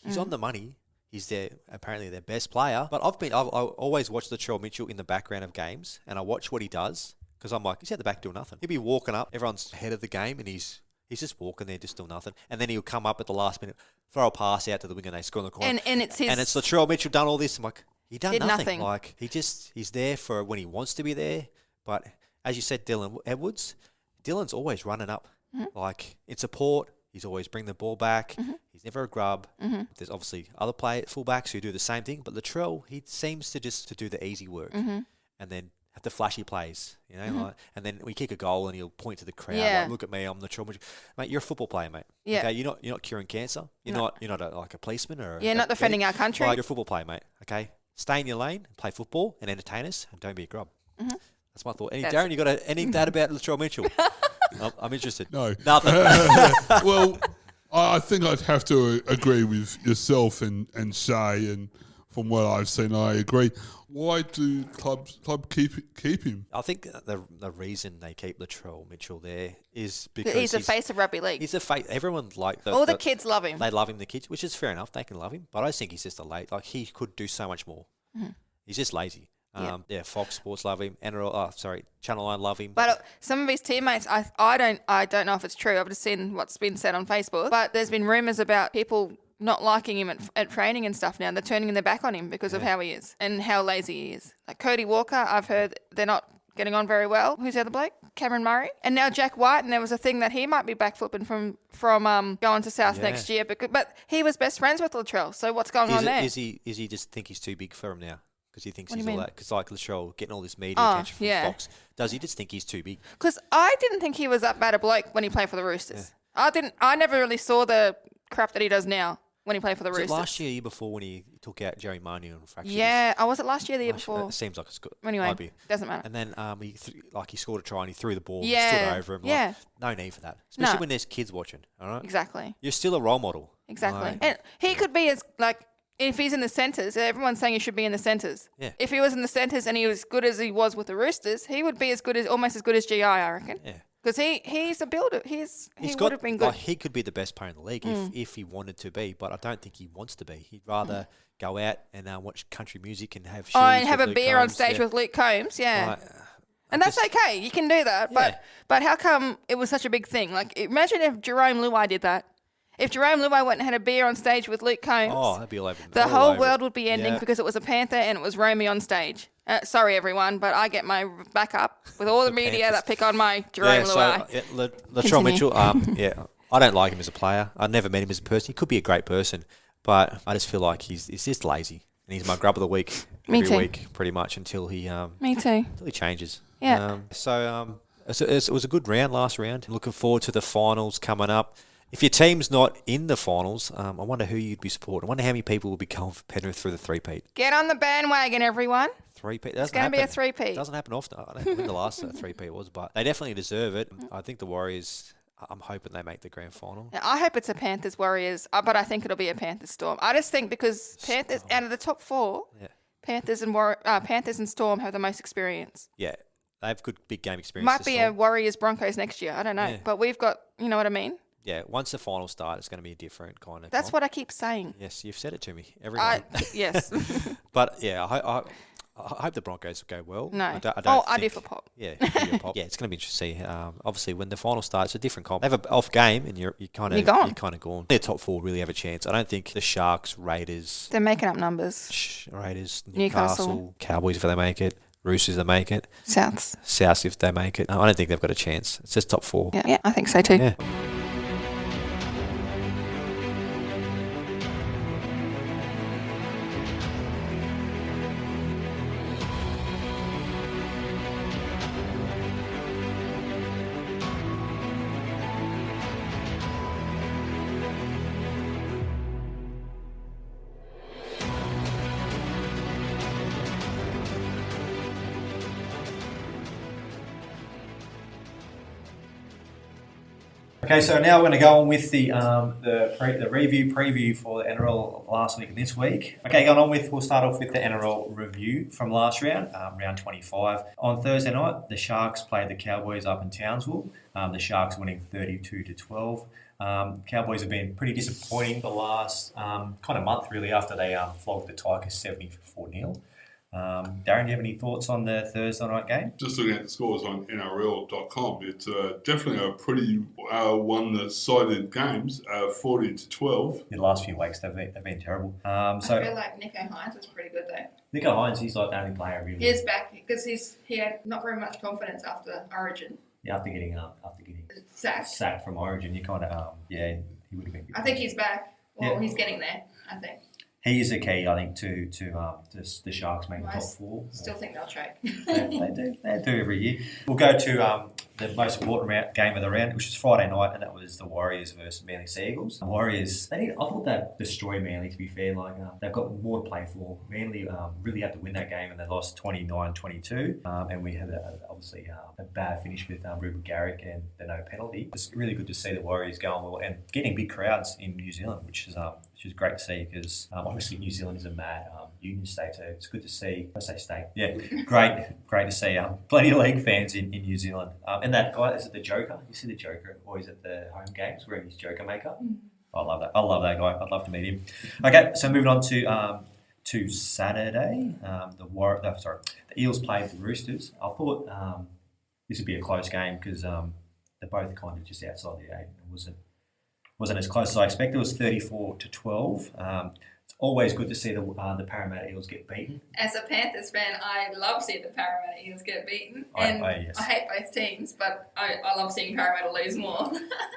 He's on the money. He's apparently their best player. But I've always watched Latrell Mitchell in the background of games, and I watch what he does because I'm like, he's at the back doing nothing. He'll be walking up, everyone's ahead of the game, and he's just walking there, just doing nothing. And then he'll come up at the last minute, throw a pass out to the wing, and they score in the corner. And it's Latrell Mitchell done all this. I'm like, he done nothing. Like he's there for when he wants to be there. But as you said, Dylan Edwards, Dylan's always running up, in support. He's always bring the ball back. Mm-hmm. He's never a grub. Mm-hmm. There's obviously other fullbacks who do the same thing, but Latrell, he seems to do the easy work and then have the flashy plays, and then we kick a goal and he'll point to the crowd, like, look at me, I'm Latrell Mitchell. Mate, you're a football player, mate. Yeah. Okay, you're not curing cancer. You're not a policeman or not defending our country. You're a football player, mate. Okay, stay in your lane, play football, and entertain us, and don't be a grub. Mm-hmm. That's my thought. Darren, you got any doubt about Latrell Mitchell? I'm interested. No. Nothing. Well, I think I'd have to agree with yourself and Shay, and from what I've seen, I agree. Why do club keep him? I think the reason they keep Latrell Mitchell there is because he's the face of rugby league. He's a face. Everyone all the kids love him. They love him, the kids, which is fair enough. They can love him, but I just think he's just he could do so much more. Mm-hmm. He's just lazy. Fox Sports love him. Channel 9 love him. But some of his teammates, I don't know if it's true. I've just seen what's been said on Facebook. But there's been rumours about people not liking him at training and stuff now. They're turning their back on him because of how he is and how lazy he is. Like Cody Walker, I've heard they're not getting on very well. Who's the other bloke? Cameron Murray. And now Jack White, and there was a thing that he might be back flipping from going to South next year. But he was best friends with Latrell. So what's going on there? Is he just think he's too big for him now? Because he thinks he's all that. Because Latrell getting all this media attention from Fox. Does he just think he's too big? Because I didn't think he was that bad a bloke when he played for the Roosters. Yeah. I never really saw the crap that he does now when he played for the Roosters. Last year before when he took out Jerry Marnie on fractures? Yeah. Was it last year, the year before? It seems like it's good. Anyway, doesn't matter. And then he scored a try and he threw the ball, stood over him. No need for that. Especially when there's kids watching. All right. Exactly. You're still a role model. Exactly. And he could be if he's in the centres, everyone's saying he should be in the centres. Yeah. If he was in the centres and he was good as he was with the Roosters, he would be almost as good as GI, I reckon. Yeah. Because he's a builder. He would have been good. He could be the best player in the league if he wanted to be, but I don't think he wants to be. He'd rather go out and watch country music and have and have a beer on stage with Luke Combs. Yeah. And that's okay. You can do that. But how come it was such a big thing? Like, imagine if Jerome Luai did that. If Jerome Luai went and had a beer on stage with Luke Combs, that'd be all over. The whole world would be ending because it was a Panther and it was Romy on stage. Sorry, everyone, but I get my back up with all the media that pick on my Jerome Luai. Latrell Mitchell, I don't like him as a player. I never met him as a person. He could be a great person, but I just feel like he's just lazy. And he's my grub of the week Me every too. week, pretty much, until he Me too. changes. Yeah. It was a good round last round. Looking forward to the finals coming up. If your team's not in the finals, I wonder who you'd be supporting. I wonder how many people will be going for Penrith through the three-peat. Get on the bandwagon, everyone. Three-peat. It's going to be a three-peat. It doesn't happen often. I don't know when the last three-peat was, but they definitely deserve it. I think the Warriors, I'm hoping they make the grand final. Yeah, I hope it's a Panthers Warriors, but I think it'll be a Panthers Storm. I just think because Panthers, out of the top four, Panthers and Storm have the most experience. Yeah, they have good big game experience. Might be a Warriors Broncos next year. I don't know, but we've got, you know what I mean? Yeah, once the finals start, it's going to be a different kind of. That's what I keep saying. Yes, you've said it to me every night. Yes. But yeah, I hope the Broncos will go well. No. I do for Pop. Yeah, for your Pop. Yeah, it's going to be interesting to see. Obviously, when the final starts, it's a different comp. They have an off game, and you're kind of gone. Their top four really have a chance. I don't think the Sharks, Raiders. They're making up numbers. Raiders, Newcastle, Cowboys if they make it. Roosters, they make it. Souths if they make it. I don't think they've got a chance. It's just top four. Yeah, I think so too. Yeah. Okay, so now we're going to go on with the preview for the NRL last week and this week. Okay, we'll start off with the NRL review from last round, round 25. On Thursday night, the Sharks played the Cowboys up in Townsville. The Sharks winning 32-12. Cowboys have been pretty disappointing the last kind of month, really, after they flogged the Tigers 70-4-0. Darren, do you have any thoughts on the Thursday night game? Just looking at the scores on NRL.com, it's definitely a pretty one-sided games, 40-12. The last few weeks they've been terrible. I feel like Nico Hines was pretty good though. Nico Hines, he's like the only player really. He is back because he had not very much confidence after Origin. Yeah, after getting sacked from Origin, you kind of he would have been. I think he's back. Well, he's getting there. I think. He is a key, I think, to the Sharks making the top four. Still think they'll choke. They do every year. We'll go to the most important game of the round, which is Friday night, and that was the Warriors versus Manly Sea Eagles. The Warriors, I thought they destroyed Manly, to be fair. They've got more to play for. Manly really had to win that game, and they lost 29-22. And we had obviously a bad finish with Reuben Garrick and the no penalty. It's really good to see the Warriors going well and getting big crowds in New Zealand, which is great to see because obviously New Zealand is a mad union state, so it's good to see. I say state, yeah, great to see plenty of league fans in New Zealand. And that guy, is it the Joker? You see the Joker always at the home games wearing his Joker makeup. I love that. I love that guy. I'd love to meet him. Okay, so moving on to Saturday, the Eels played the Roosters. I thought this would be a close game because they're both kind of just outside the 8. It wasn't as close as I expected. It was 34-12. It's always good to see the Parramatta Eels get beaten. As a Panthers fan, I love seeing the Parramatta Eels get beaten. And I hate both teams, but I love seeing Parramatta lose more.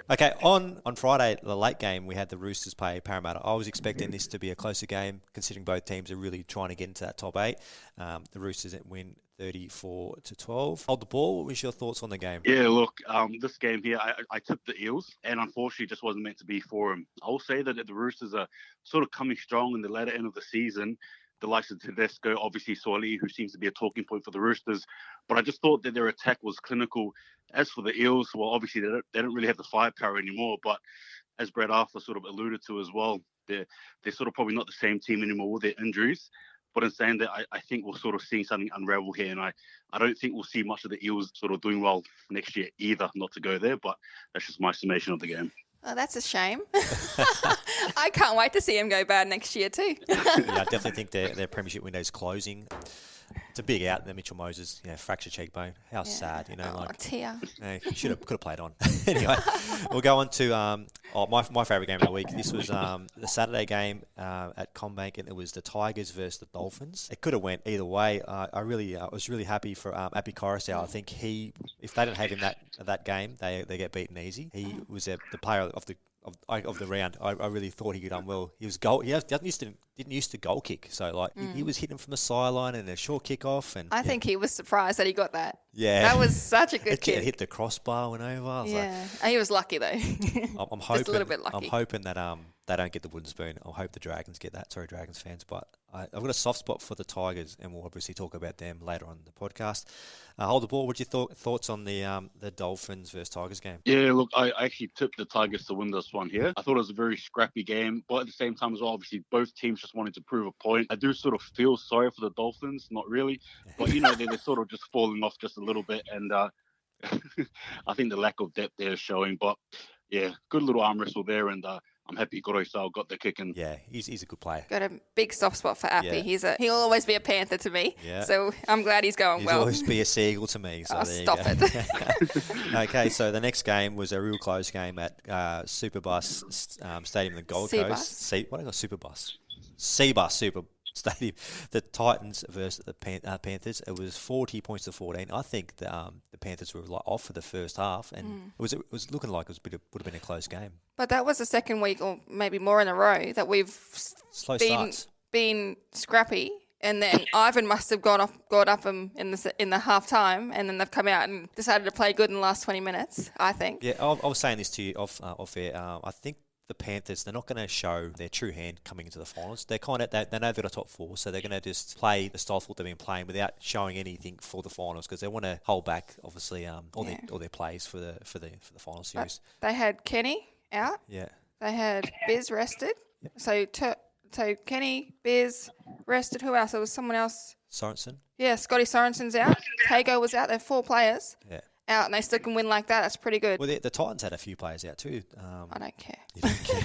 Okay, on Friday, the late game, we had the Roosters play Parramatta. I was expecting this to be a closer game, considering both teams are really trying to get into that top 8. The Roosters win 34-12. Hold the ball. What was your thoughts on the game? Yeah, look, this game here, I took the Eels, and unfortunately, it just wasn't meant to be for them. I'll say that the Roosters are sort of coming strong in the latter end of the season. The likes of Tedesco, obviously Soili, who seems to be a talking point for the Roosters, but I just thought that their attack was clinical. As for the Eels, well, obviously they don't really have the firepower anymore, but as Brett Arthur sort of alluded to as well, they're sort of probably not the same team anymore with their injuries. But in saying that, I think we're sort of seeing something unravel here, and I don't think we'll see much of the Eels sort of doing well next year either, not to go there, but that's just my summation of the game. Oh, that's a shame. I can't wait to see him go bad next year too. Yeah, I definitely think their premiership window is closing. It's a big out there, Mitchell Moses, fractured cheekbone. How sad, tear. Could have played on. Anyway, we'll go on to my favourite game of the week. This was the Saturday game at CommBank, and it was the Tigers versus the Dolphins. It could have went either way. I was really happy for Api Coruscant. I think if they didn't have him that game, they get beaten easy. He was the player of of the round. I really thought he could done well. He was didn't used to goal kick, so he was hitting from the sideline and a short kick off. And I think he was surprised that he got that. Yeah, that was such a good kick. It hit the crossbar, went over. I was and he was lucky though. I'm hoping just a little bit lucky. I'm hoping that they don't get the wooden spoon. I hope the Dragons get that. Sorry, Dragons fans, but I've got a soft spot for the Tigers, and we'll obviously talk about them later on in the podcast. Hold the ball. What's your thoughts on the Dolphins versus Tigers game? Yeah, look, I actually tipped the Tigers to win this one here. I thought it was a very scrappy game, but at the same time as well, obviously both teams just wanted to prove a point. I do sort of feel sorry for the Dolphins, not really, but they're sort of just falling off just a little bit, and I think the lack of depth there is showing. But yeah, good little arm wrestle there, and I'm happy Goroisau got the kick in. Yeah, he's a good player. Got a big soft spot for Appy. Yeah. He'll always be a Panther to me. Yeah. So I'm glad he's going well. He'll always be a Seagull to me. So stop it. Okay, so the next game was a real close game at Superbus Stadium in the Gold Coast. What I got? Superbus. Seabus Super Stadium. The Titans versus the Panthers. It was 40 points to 14. I think the Panthers were off for the first half, and it was looking like would have been a close game. But that was the second week, or maybe more in a row, that we've been scrappy, and then Ivan must have got up them in the half time, and then they've come out and decided to play good in the last 20 minutes. I think. Yeah, I was saying this to you off air. I think the Panthers, they're not going to show their true hand coming into the finals. They're they know they've got a top four, so they're going to just play the style of football they've been playing without showing anything for the finals, because they want to hold back, obviously, all their plays for the final series. But they had Kenny out. Yeah. They had Biz rested. Yep. So Kenny, Biz rested. Who else? There was someone else. Sorensen. Yeah, Scotty Sorensen's out. Tago was out. They're 4 players. Yeah. Out, and they still can win like that. That's pretty good. Well, the Titans had a few players out too. I don't care. You don't care.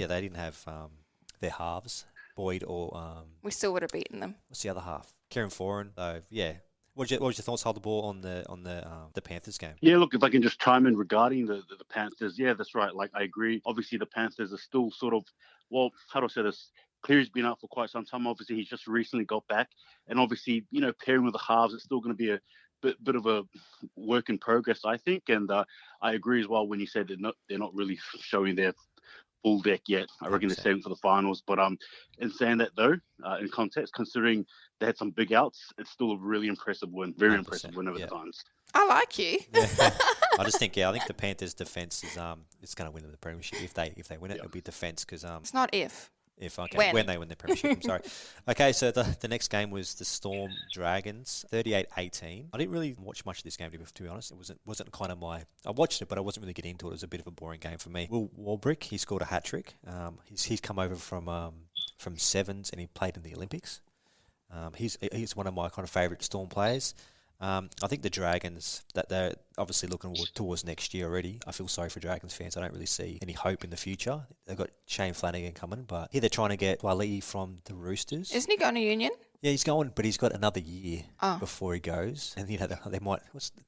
They didn't have their halves, Boyd or. We still would have beaten them. What's the other half? Kieran Foran. Yeah. What was your thoughts? Hold the ball on the Panthers game. Yeah, look, if I can just chime in regarding the Panthers. Yeah, that's right. I agree. Obviously, the Panthers are still sort of, well, how do I say this? Cleary's been out for quite some time. Obviously, he's just recently got back. And obviously, pairing with the halves, it's still going to be a bit of a work in progress, I think. And I agree as well when you said they're not really showing their full deck yet. I reckon they're saving for the finals. But in saying that, though, in context, considering they had some big outs, it's still a really impressive win. Very impressive win over the Titans. I like you. Yeah. I think the Panthers' defence is it's going to win the premiership. If they win it, it'll be defence, because it's not if. When they win the premiership, I'm sorry. Okay, so the next game was the Storm Dragons, 38-18. I didn't really watch much of this game, to be honest. It wasn't kind of I watched it, but I wasn't really getting into it. It was a bit of a boring game for me. Will Warbrick, he scored a hat trick. He's come over from Sevens, and he played in the Olympics. He's one of my kind of favourite Storm players. I think the Dragons, that they're obviously looking towards next year already. I feel sorry for Dragons fans. I don't really see any hope in the future. They've got Shane Flanagan coming, but they're trying to get Wally from the Roosters. Isn't he going to Union? Yeah, he's going, but he's got another year before he goes. And they might.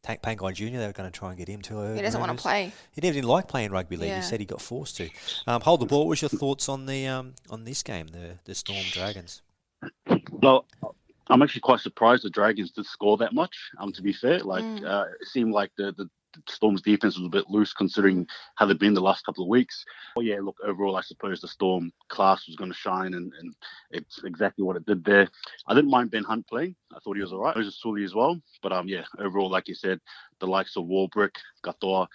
Pangai Jr. They were going to try and get him to. He doesn't want to play. He never didn't like playing rugby league. Yeah. He said he got forced to. Hold the ball. What was your thoughts on this game, the Storm Dragons? Well, I'm actually quite surprised the Dragons did score that much. To be fair, it seemed like the Storm's defense was a bit loose considering how they've been the last couple of weeks. Well, yeah, look, overall, I suppose the Storm class was going to shine, and it's exactly what it did there. I didn't mind Ben Hunt playing. I thought he was all right. Moses Sully as well. But, overall, like you said, the likes of Warbrick, Gatoa,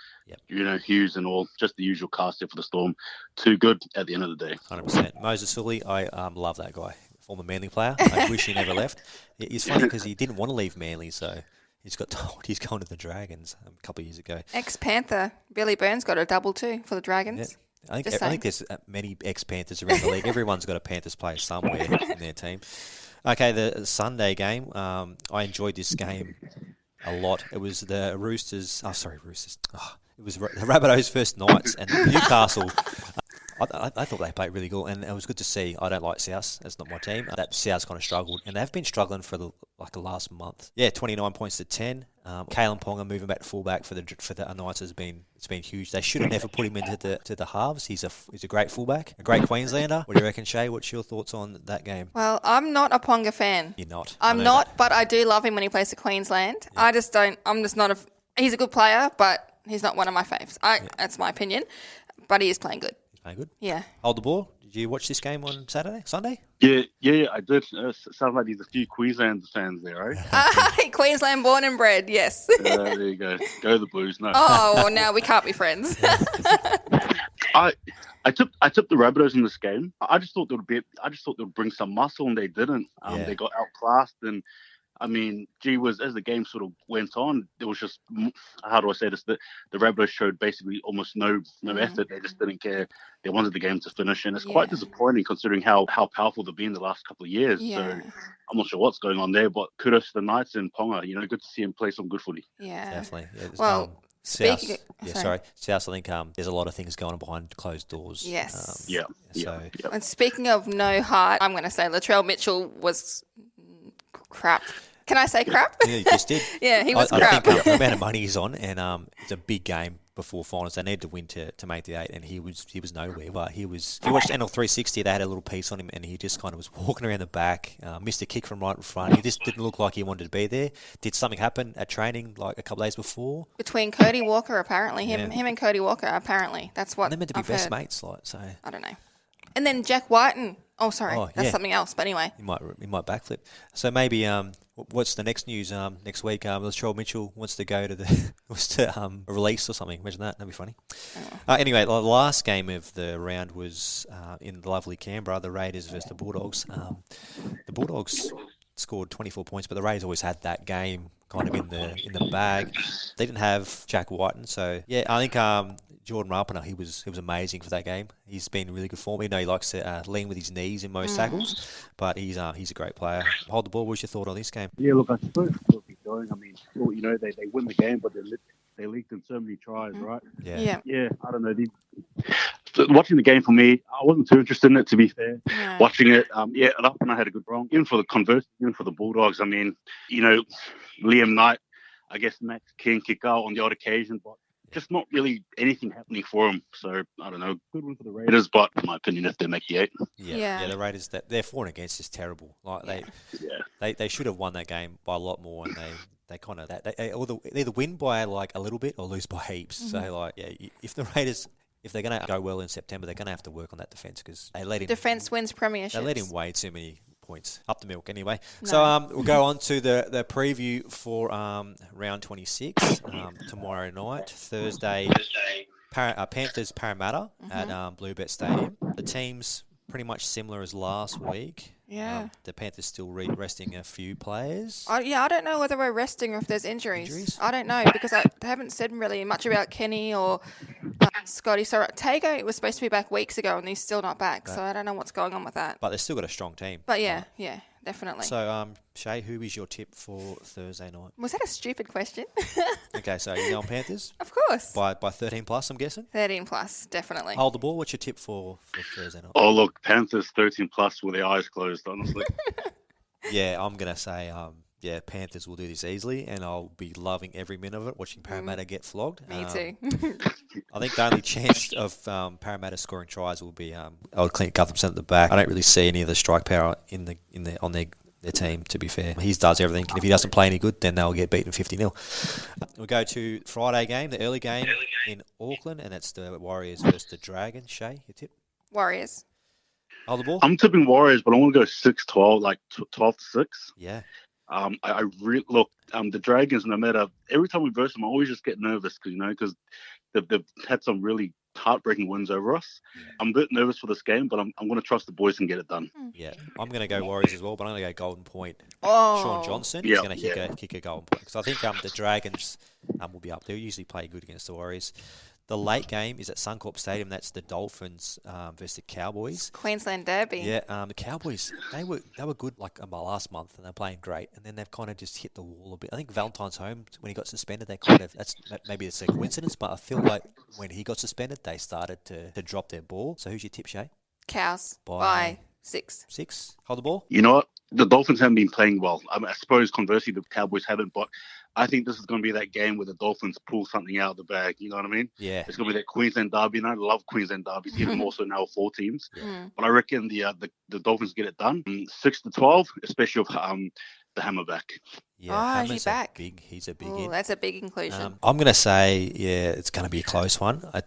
Hughes and all, just the usual cast there for the Storm. Too good at the end of the day. 100%. Moses Sully, I love that guy. Former Manly player. I wish he never left. It's funny because he didn't want to leave Manly, so he's got told he's going to the Dragons a couple of years ago. Ex-Panther Billy Burns got a double too for the Dragons. Yeah. I think there's many ex-Panthers around the league. Everyone's got a Panthers player somewhere in their team. Okay, the Sunday game. I enjoyed this game a lot. It was the Roosters. Roosters. It was the Rabbitohs first Knights and Newcastle. I thought they played really good, and it was good to see. I don't like South. That's not my team. That South's kind of struggled, and they've been struggling for the last month. Yeah, 29 points to 10. Kalen Ponga moving back to fullback for the Knights it's been huge. They should have never put him into the halves. He's a great fullback, a great Queenslander. What do you reckon, Shay? What's your thoughts on that game? Well, I'm not a Ponga fan. You're not. I'm not, but I do love him when he plays for Queensland. Yeah. I'm just not he's a good player, but He's not one of my faves. That's my opinion, but he is playing good. Playing good. Yeah. Hold the ball. Did you watch this game on Sunday? Yeah, I did. Sounds like there's a few Queensland fans there, right? Queensland born and bred, yes. There you go. Go the Blues. No. Oh, well, now we can't be friends. I took the Rabbitohs in this game. I just thought they would bring some muscle, and they didn't. They got outclassed, and I mean, as the game sort of went on, there was just, how do I say this? The Rabbitohs showed basically almost no effort. They just didn't care. They wanted the game to finish, and it's quite disappointing considering how powerful they've been the last couple of years. So I'm not sure what's going on there, but kudos to the Knights and Ponga. Good to see him play some good footy. Yeah, definitely. Yeah, well. South, South, I think there's a lot of things going on behind closed doors. Yes. And speaking of no heart, I'm going to say Latrell Mitchell was crap. Can I say crap? Yeah, you just did. Yeah, he was crap. I think the amount of money he's on, and it's a big game before finals. They need to win to make the 8, and he was nowhere. But he was. If you watched NRL 360, they had a little piece on him, and he just kind of was walking around the back, missed a kick from right in front. He just didn't look like he wanted to be there. Did something happen at training like a couple of days before? Between Cody Walker, apparently him and Cody Walker, apparently that's what they're meant to be I've best heard. mates, so I don't know. And then Jack Whiten. Oh, sorry, that's something else. But anyway, he might backflip. So maybe what's the next news next week? Latrell Mitchell wants to go to a release or something. Imagine that. That'd be funny. Anyway, the last game of the round was in lovely Canberra. The Raiders versus the Bulldogs. The Bulldogs scored 24 points, but the Raiders always had that game kind of in the bag. They didn't have Jack Whiten, so yeah, I think Jordan Rapana, he was amazing for that game. He's been really good for me. He likes to lean with his knees in most tackles, but he's a great player. Hold the ball. What's your thought on this game? Yeah, look, I suppose what he's doing. I mean, they win the game, but they leaked in so many tries, right? Yeah. I don't know. Watching the game for me, I wasn't too interested in it, to be fair. No. Watching it, Rapana had a good run. Even for the converse, even for the Bulldogs, I mean, Liam Knight, I guess Max King kick out on the odd occasion, but just not really anything happening for him. So, I don't know. Good one for the Raiders, but in my opinion, if they make the 8. Yeah, the Raiders, their for and against is terrible. Like they should have won that game by a lot more, and they kind of they either win by like a little bit or lose by heaps. Mm-hmm. So if the Raiders, if they're going to go well in September, they're going to have to work on that defence because they let in defence wins premierships. They let in way too many points. Up the milk anyway. No. So we'll go on to the preview for round 26 tomorrow night, Thursday. Panthers Parramatta at Bluebet Stadium. The team's pretty much similar as last week. Yeah. The Panthers still resting a few players. I don't know whether we're resting or if there's injuries. I don't know because they haven't said really much about Kenny or Scotty. So Tago was supposed to be back weeks ago and he's still not back. So I don't know what's going on with that. But they've still got a strong team. But yeah, definitely. So Shay, who is your tip for Thursday night? Was that a stupid question? Okay, so you going Panthers? Of course. By 13 plus, I'm guessing? 13 plus, definitely. Hold the ball. What's your tip for Thursday night? Oh, look, Panthers 13 plus with their eyes closed, honestly. Yeah, I'm going to say, Panthers will do this easily, and I'll be loving every minute of it, watching Parramatta get flogged. Me too. I think the only chance of Parramatta scoring tries will be I'll clean Guthamson at the back. I don't really see any of the strike power on their team, to be fair. He does everything, and if he doesn't play any good, then they'll get beaten 50-0. We'll go to Friday game, the early game in Auckland, and it's the Warriors versus the Dragons. Shay, your tip? Warriors. Hold the ball. I'm tipping Warriors, but I want to go 6-12, like 12-6. Yeah. I really look. The Dragons, no matter every time we verse them, I always just get nervous because they've had some really heartbreaking wins over us. Yeah. I'm a bit nervous for this game, but I'm going to trust the boys and get it done. Yeah, I'm going to go Warriors as well, but I'm going to go Golden Point. Oh. Sean Johnson is going to kick a Golden Point because I think the Dragons will be up. They usually play good against the Warriors. The late game is at Suncorp Stadium. That's the Dolphins versus the Cowboys. Queensland Derby. Yeah, the Cowboys, they were good like last month, and they're playing great. And then they've kind of just hit the wall a bit. I think Valentine's home, when he got suspended, maybe it's a coincidence, but I feel like when he got suspended, they started to drop their ball. So who's your tip, Shay? Cows by 6. 6. Hold the ball. You know what? The Dolphins haven't been playing well. I suppose conversely, the Cowboys haven't, but I think this is going to be that game where the Dolphins pull something out of the bag. You know what I mean? Yeah. It's going to be that Queensland derby, and I love Queensland derbies, even more so now 4 teams. Yeah. But I reckon the Dolphins get it done. 6-12, especially if the hammer back. Yeah, is he back? He's a big Ooh, hit. that's a big inclusion. I'm going to say, it's going to be a close one. I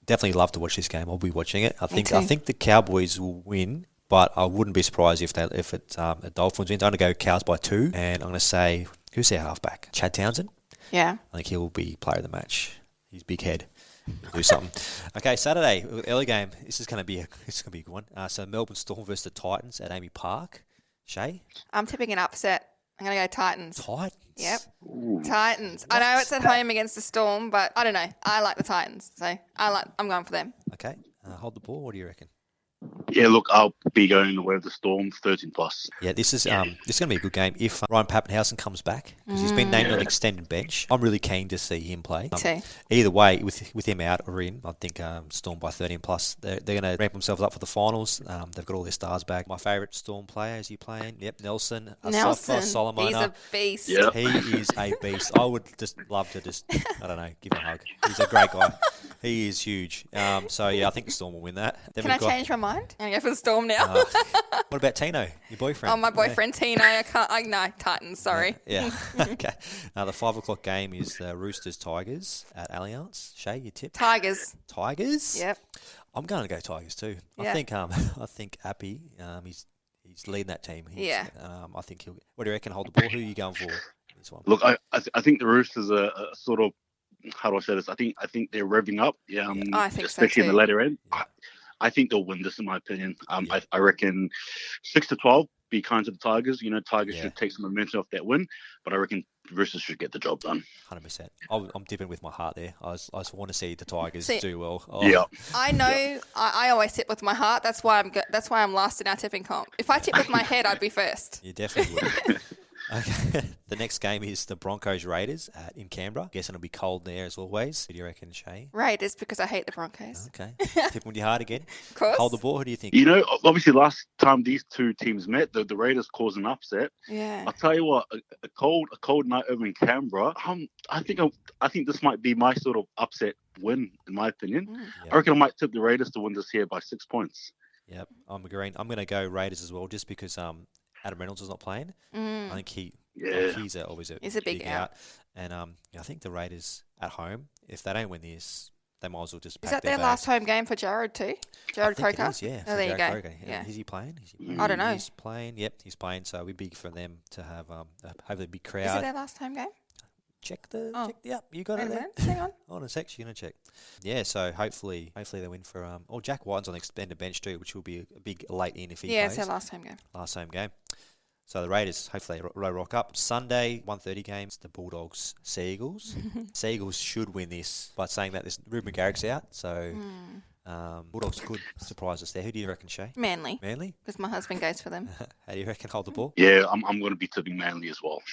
definitely love to watch this game. I'll be watching it. I think the Cowboys will win, but I wouldn't be surprised if it's the Dolphins wins. I'm going to go Cows by 2, and I'm going to say, who's their halfback? Chad Townsend? Yeah. I think he'll be player of the match. He's big head. He'll do something. Okay, Saturday, early game. This is going to be a good one. So Melbourne Storm versus the Titans at Amy Park. Shay? I'm tipping an upset. I'm going to go Titans. Titans? Yep. Ooh. Titans. I know it's at home against the Storm, but I don't know. I like the Titans, so I'm going for them. Okay. Hold the ball. What do you reckon? Yeah, look, I'll be going the way of the Storm, 13+. Yeah, this is going to be a good game if Ryan Pappenhausen comes back, because he's been named on an extended bench. I'm really keen to see him play. Either way, with him out or in, I think Storm by 13+. They're going to ramp themselves up for the finals. They've got all their stars back. My favourite Storm player, is he playing? Yep, Nelson. Solomona. He's a beast. Yep. He is a beast. I would just love to I don't know, give him a hug. He's a great guy. He is huge. So, yeah, I think the Storm will win that. Then Can I change my mind? I'm going to go for the Storm now. What about Tino, your boyfriend? Oh, my boyfriend, Tino. No, Titans, sorry. Yeah. Okay. The 5 o'clock game is the Roosters Tigers at Allianz. Shay, your tip? Tigers. Tigers? Yep. I'm going to go Tigers too. Yeah. I think Appy, he's leading that team. I think he'll. What do you reckon? Hold the ball. Who are you going for? This one. Look, I think the Roosters are sort of, how do I say this? I think they're revving up. I think especially so in the later end. I think they'll win this, in my opinion. I reckon 6-12. Be kind to the Tigers. Tigers should take some momentum off that win, but I reckon Roosters should get the job done. 100%. I'm dipping with my heart there. I just want to see the Tigers do well. Yeah. I know. I always tip with my heart. That's why I'm last in our tipping comp. If I tip with my head, I'd be first. You definitely would. Okay. The next game is the Broncos Raiders in Canberra. Guessing it'll be cold there as always. Who do you reckon, Shay? Raiders, because I hate the Broncos. Okay. Tipping with your heart again. Of course. Hold the ball. Who do you think? Obviously last time these two teams met, the Raiders caused an upset. Yeah. I'll tell you what, a cold night over in Canberra. I think this might be my sort of upset win, in my opinion. Yep. I reckon I might tip the Raiders to win this here by 6 points. Yep, I'm agreeing. I'm going to go Raiders as well, just because Adam Reynolds is not playing. I think he's always a big out. And I think the Raiders at home, if they don't win this, they might as well just pack Is that their their last home game for Jared too? Jared Croker? It is, yeah. Oh, there you go. Croker. Yeah. Is he playing? I don't know. He's playing. Yep, he's playing. So it'd be big for them to have hopefully a big crowd. Is it their last home game? Check the app. You got it there. Hang on. Hold on a sec. You're gonna check. Yeah. So hopefully they win for Jack White's on the extended bench too, which will be a big late in if he plays. Yeah, it's their last home game. Last home game. So the Raiders, hopefully, rock up. Sunday, 1:30 games, the Bulldogs, Sea-Eagles. Sea-Eagles should win this, by saying that this Ruben Garrick's out. So Bulldogs could surprise us there. Who do you reckon, Shay? Manly. Manly? Because my husband goes for them. How do you reckon? Hold the ball? Yeah, I'm going to be tipping Manly as well.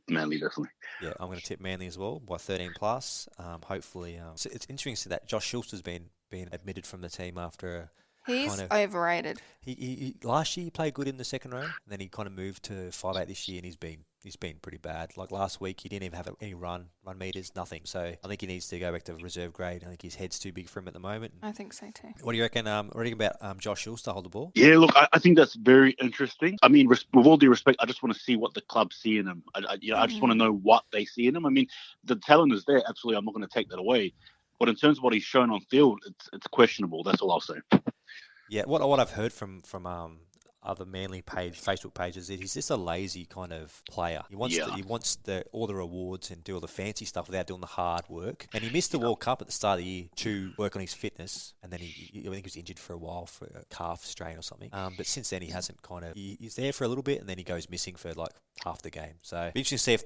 Manly definitely. Yeah, I'm going to tip Manly as well by 13+. Hopefully, so it's interesting to see that Josh Schuster's been admitted from the team after He's overrated. He last year he played good in the second row, and then he kind of moved to 5'8" this year, and he's been pretty bad. Like last week, he didn't even have any run meters, nothing. So I think he needs to go back to reserve grade. I think his head's too big for him at the moment. I think so too. What do you reckon? What do you think about Josh Schuster hold the ball? Yeah, look, I think that's very interesting. I mean, with all due respect, I just want to see what the club see in him. I just want to know what they see in him. I mean, the talent is there. Absolutely, I'm not going to take that away. But in terms of what he's shown on field, it's questionable. That's all I'll say. Yeah, what I've heard from other Manly Facebook pages is he's just a lazy kind of player. He wants all the rewards and do all the fancy stuff without doing the hard work. And he missed the World Cup at the start of the year to work on his fitness, and then I think he was injured for a while for a calf strain or something. But since then he hasn't he's there for a little bit and then he goes missing for like half the game. So it'll be interesting to see if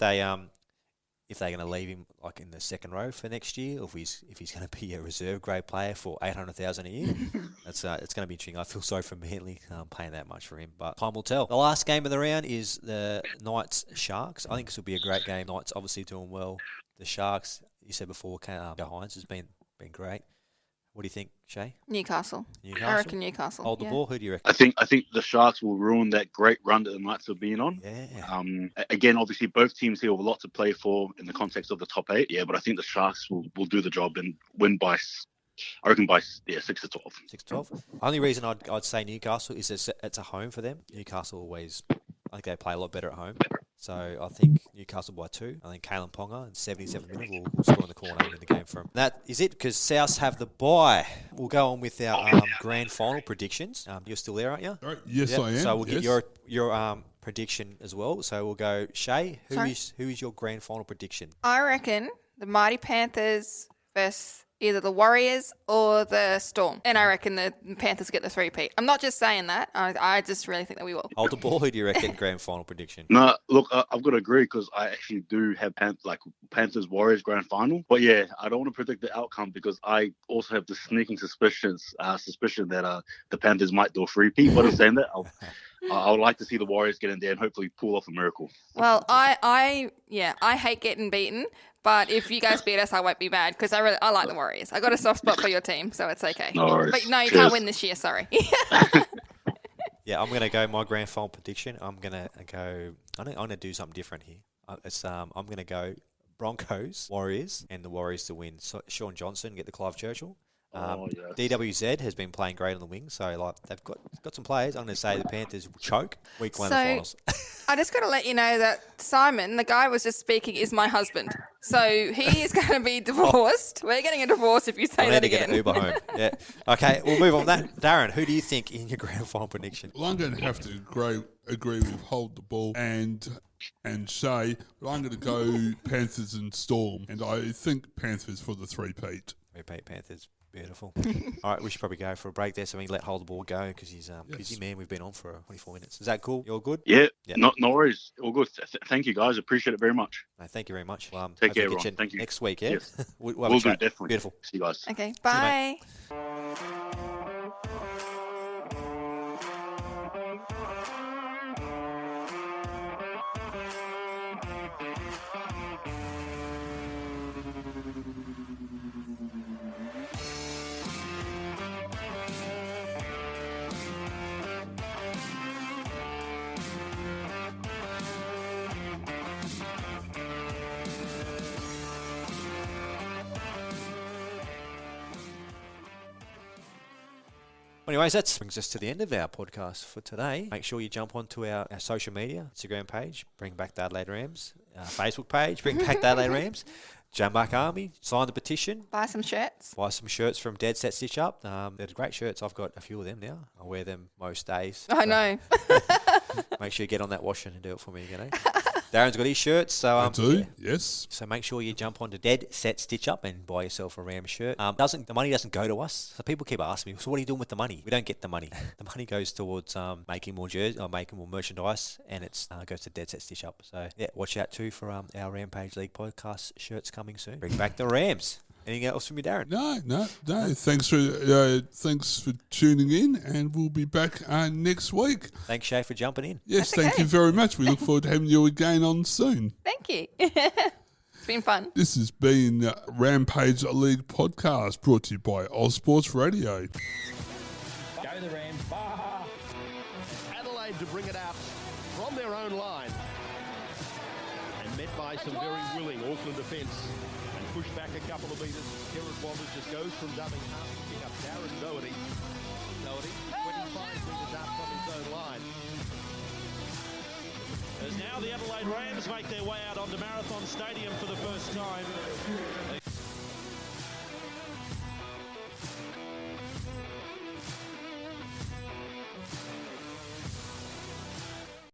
they're going to leave him like in the second row for next year, or if he's going to be a reserve grade player for $800,000 a year. It's going to be interesting. I feel sorry for Manly paying that much for him, but time will tell. The last game of the round is the Knights Sharks. I think this will be a great game. Knights obviously doing well. The Sharks, you said before, Joe Hines has been great. What do you think, Shay? Newcastle. I reckon Newcastle. Hold the ball. Who do you reckon? I think the Sharks will ruin that great run that the Knights have been on. Yeah. Again, obviously, both teams here have a lot to play for in the context of the top 8. Yeah, but I think the Sharks will do the job and win by 6-12. 6-12. Only reason I'd say Newcastle is it's a home for them. Newcastle always I think they play a lot better at home. So I think Newcastle by 2. I think Kalen Ponga in 77 minutes will score in the corner and win the game for him. That is it, because Souths have the bye. We'll go on with our grand final predictions. You're still there, aren't you? Right. Yes, I am. So we'll get your prediction as well. So we'll go, Shay, who is your grand final prediction? I reckon the Mighty Panthers versus either the Warriors or the Storm. And I reckon the Panthers get the 3-peat. I'm not just saying that. I just really think that we will. Hold the ball. Who do you reckon grand final prediction? No, look, I've got to agree because I actually do have Panthers Warriors grand final. But yeah, I don't want to predict the outcome because I also have the sneaking suspicion that the Panthers might do a 3-peat. But in saying that, I would like to see the Warriors get in there and hopefully pull off a miracle. Well, I hate getting beaten. But if you guys beat us, I won't be mad because I like the Warriors. I got a soft spot for your team, so it's okay. No worries. But no, you can't win this year. Sorry. Yeah, I'm going to go my grand final prediction. I'm going to do something different here. I'm going to go Broncos, Warriors, and the Warriors to win. So Sean Johnson get the Clive Churchill. Yes. DWZ has been playing great on the wing, so they've got some players. I'm going to say the Panthers will choke week 1 of the finals. I just got to let you know that Simon, the guy was just speaking, is my husband. So he is going to be divorced. We're getting a divorce if you say that again. I need to get an Uber home. Yeah. Okay, we'll move on that. Darren, who do you think in your grand final prediction? Well, I'm going to have to agree with Hold the Ball and Shay, but I'm going to go Panthers and Storm, and I think Panthers for the 3-peat. 3-peat Panthers. Beautiful. All right, we should probably go for a break there so we can let Hold the Ball go because he's busy man. We've been on for 24 minutes. Is that cool? You're good? Yeah. No worries. All good. Thank you, guys. Appreciate it very much. No, thank you very much. Take care, everyone. Thank you. Next week, yeah? Yes. we'll do, definitely. Beautiful. See you guys. Okay, bye. Anyways, that brings us to the end of our podcast for today. Make sure you jump onto our social media, Instagram page, Bring Back the Adelaide Rams, Facebook page, Bring Back the Adelaide Rams, Jumbuck Army, sign the petition. Buy some shirts. Buy some shirts from Dead Set Stitch Up. They're great shirts. I've got a few of them now. I wear them most days. I know. Make sure you get on that washing and do it for me, Darren's got his shirts. So I do, yes. So make sure you jump onto Dead Set Stitch Up and buy yourself a Ram shirt. The money doesn't go to us. So people keep asking me, so what are you doing with the money? We don't get the money. The money goes towards making more jerseys or making more merchandise, and it goes to Dead Set Stitch Up. So yeah, watch out too for our Rampage League podcast shirts coming soon. Bring back the Rams. Anything else from you, Darren? No. Thanks for tuning in, and we'll be back next week. Thanks, Shay, for jumping in. Yes, thank you very much. We look forward to having you again on soon. Thank you. It's been fun. This has been Rampage League Podcast, brought to you by Oz Sports Radio. Go the Rams. Adelaide to bring it out from their own line. And met by some very willing Auckland defence. Push back a couple of metres. Kerrod Walters just goes from dubbing half, picking up Darren Doherty. 25 metres out from his own line. As now the Adelaide Rams make their way out onto Marathon Stadium for the first time.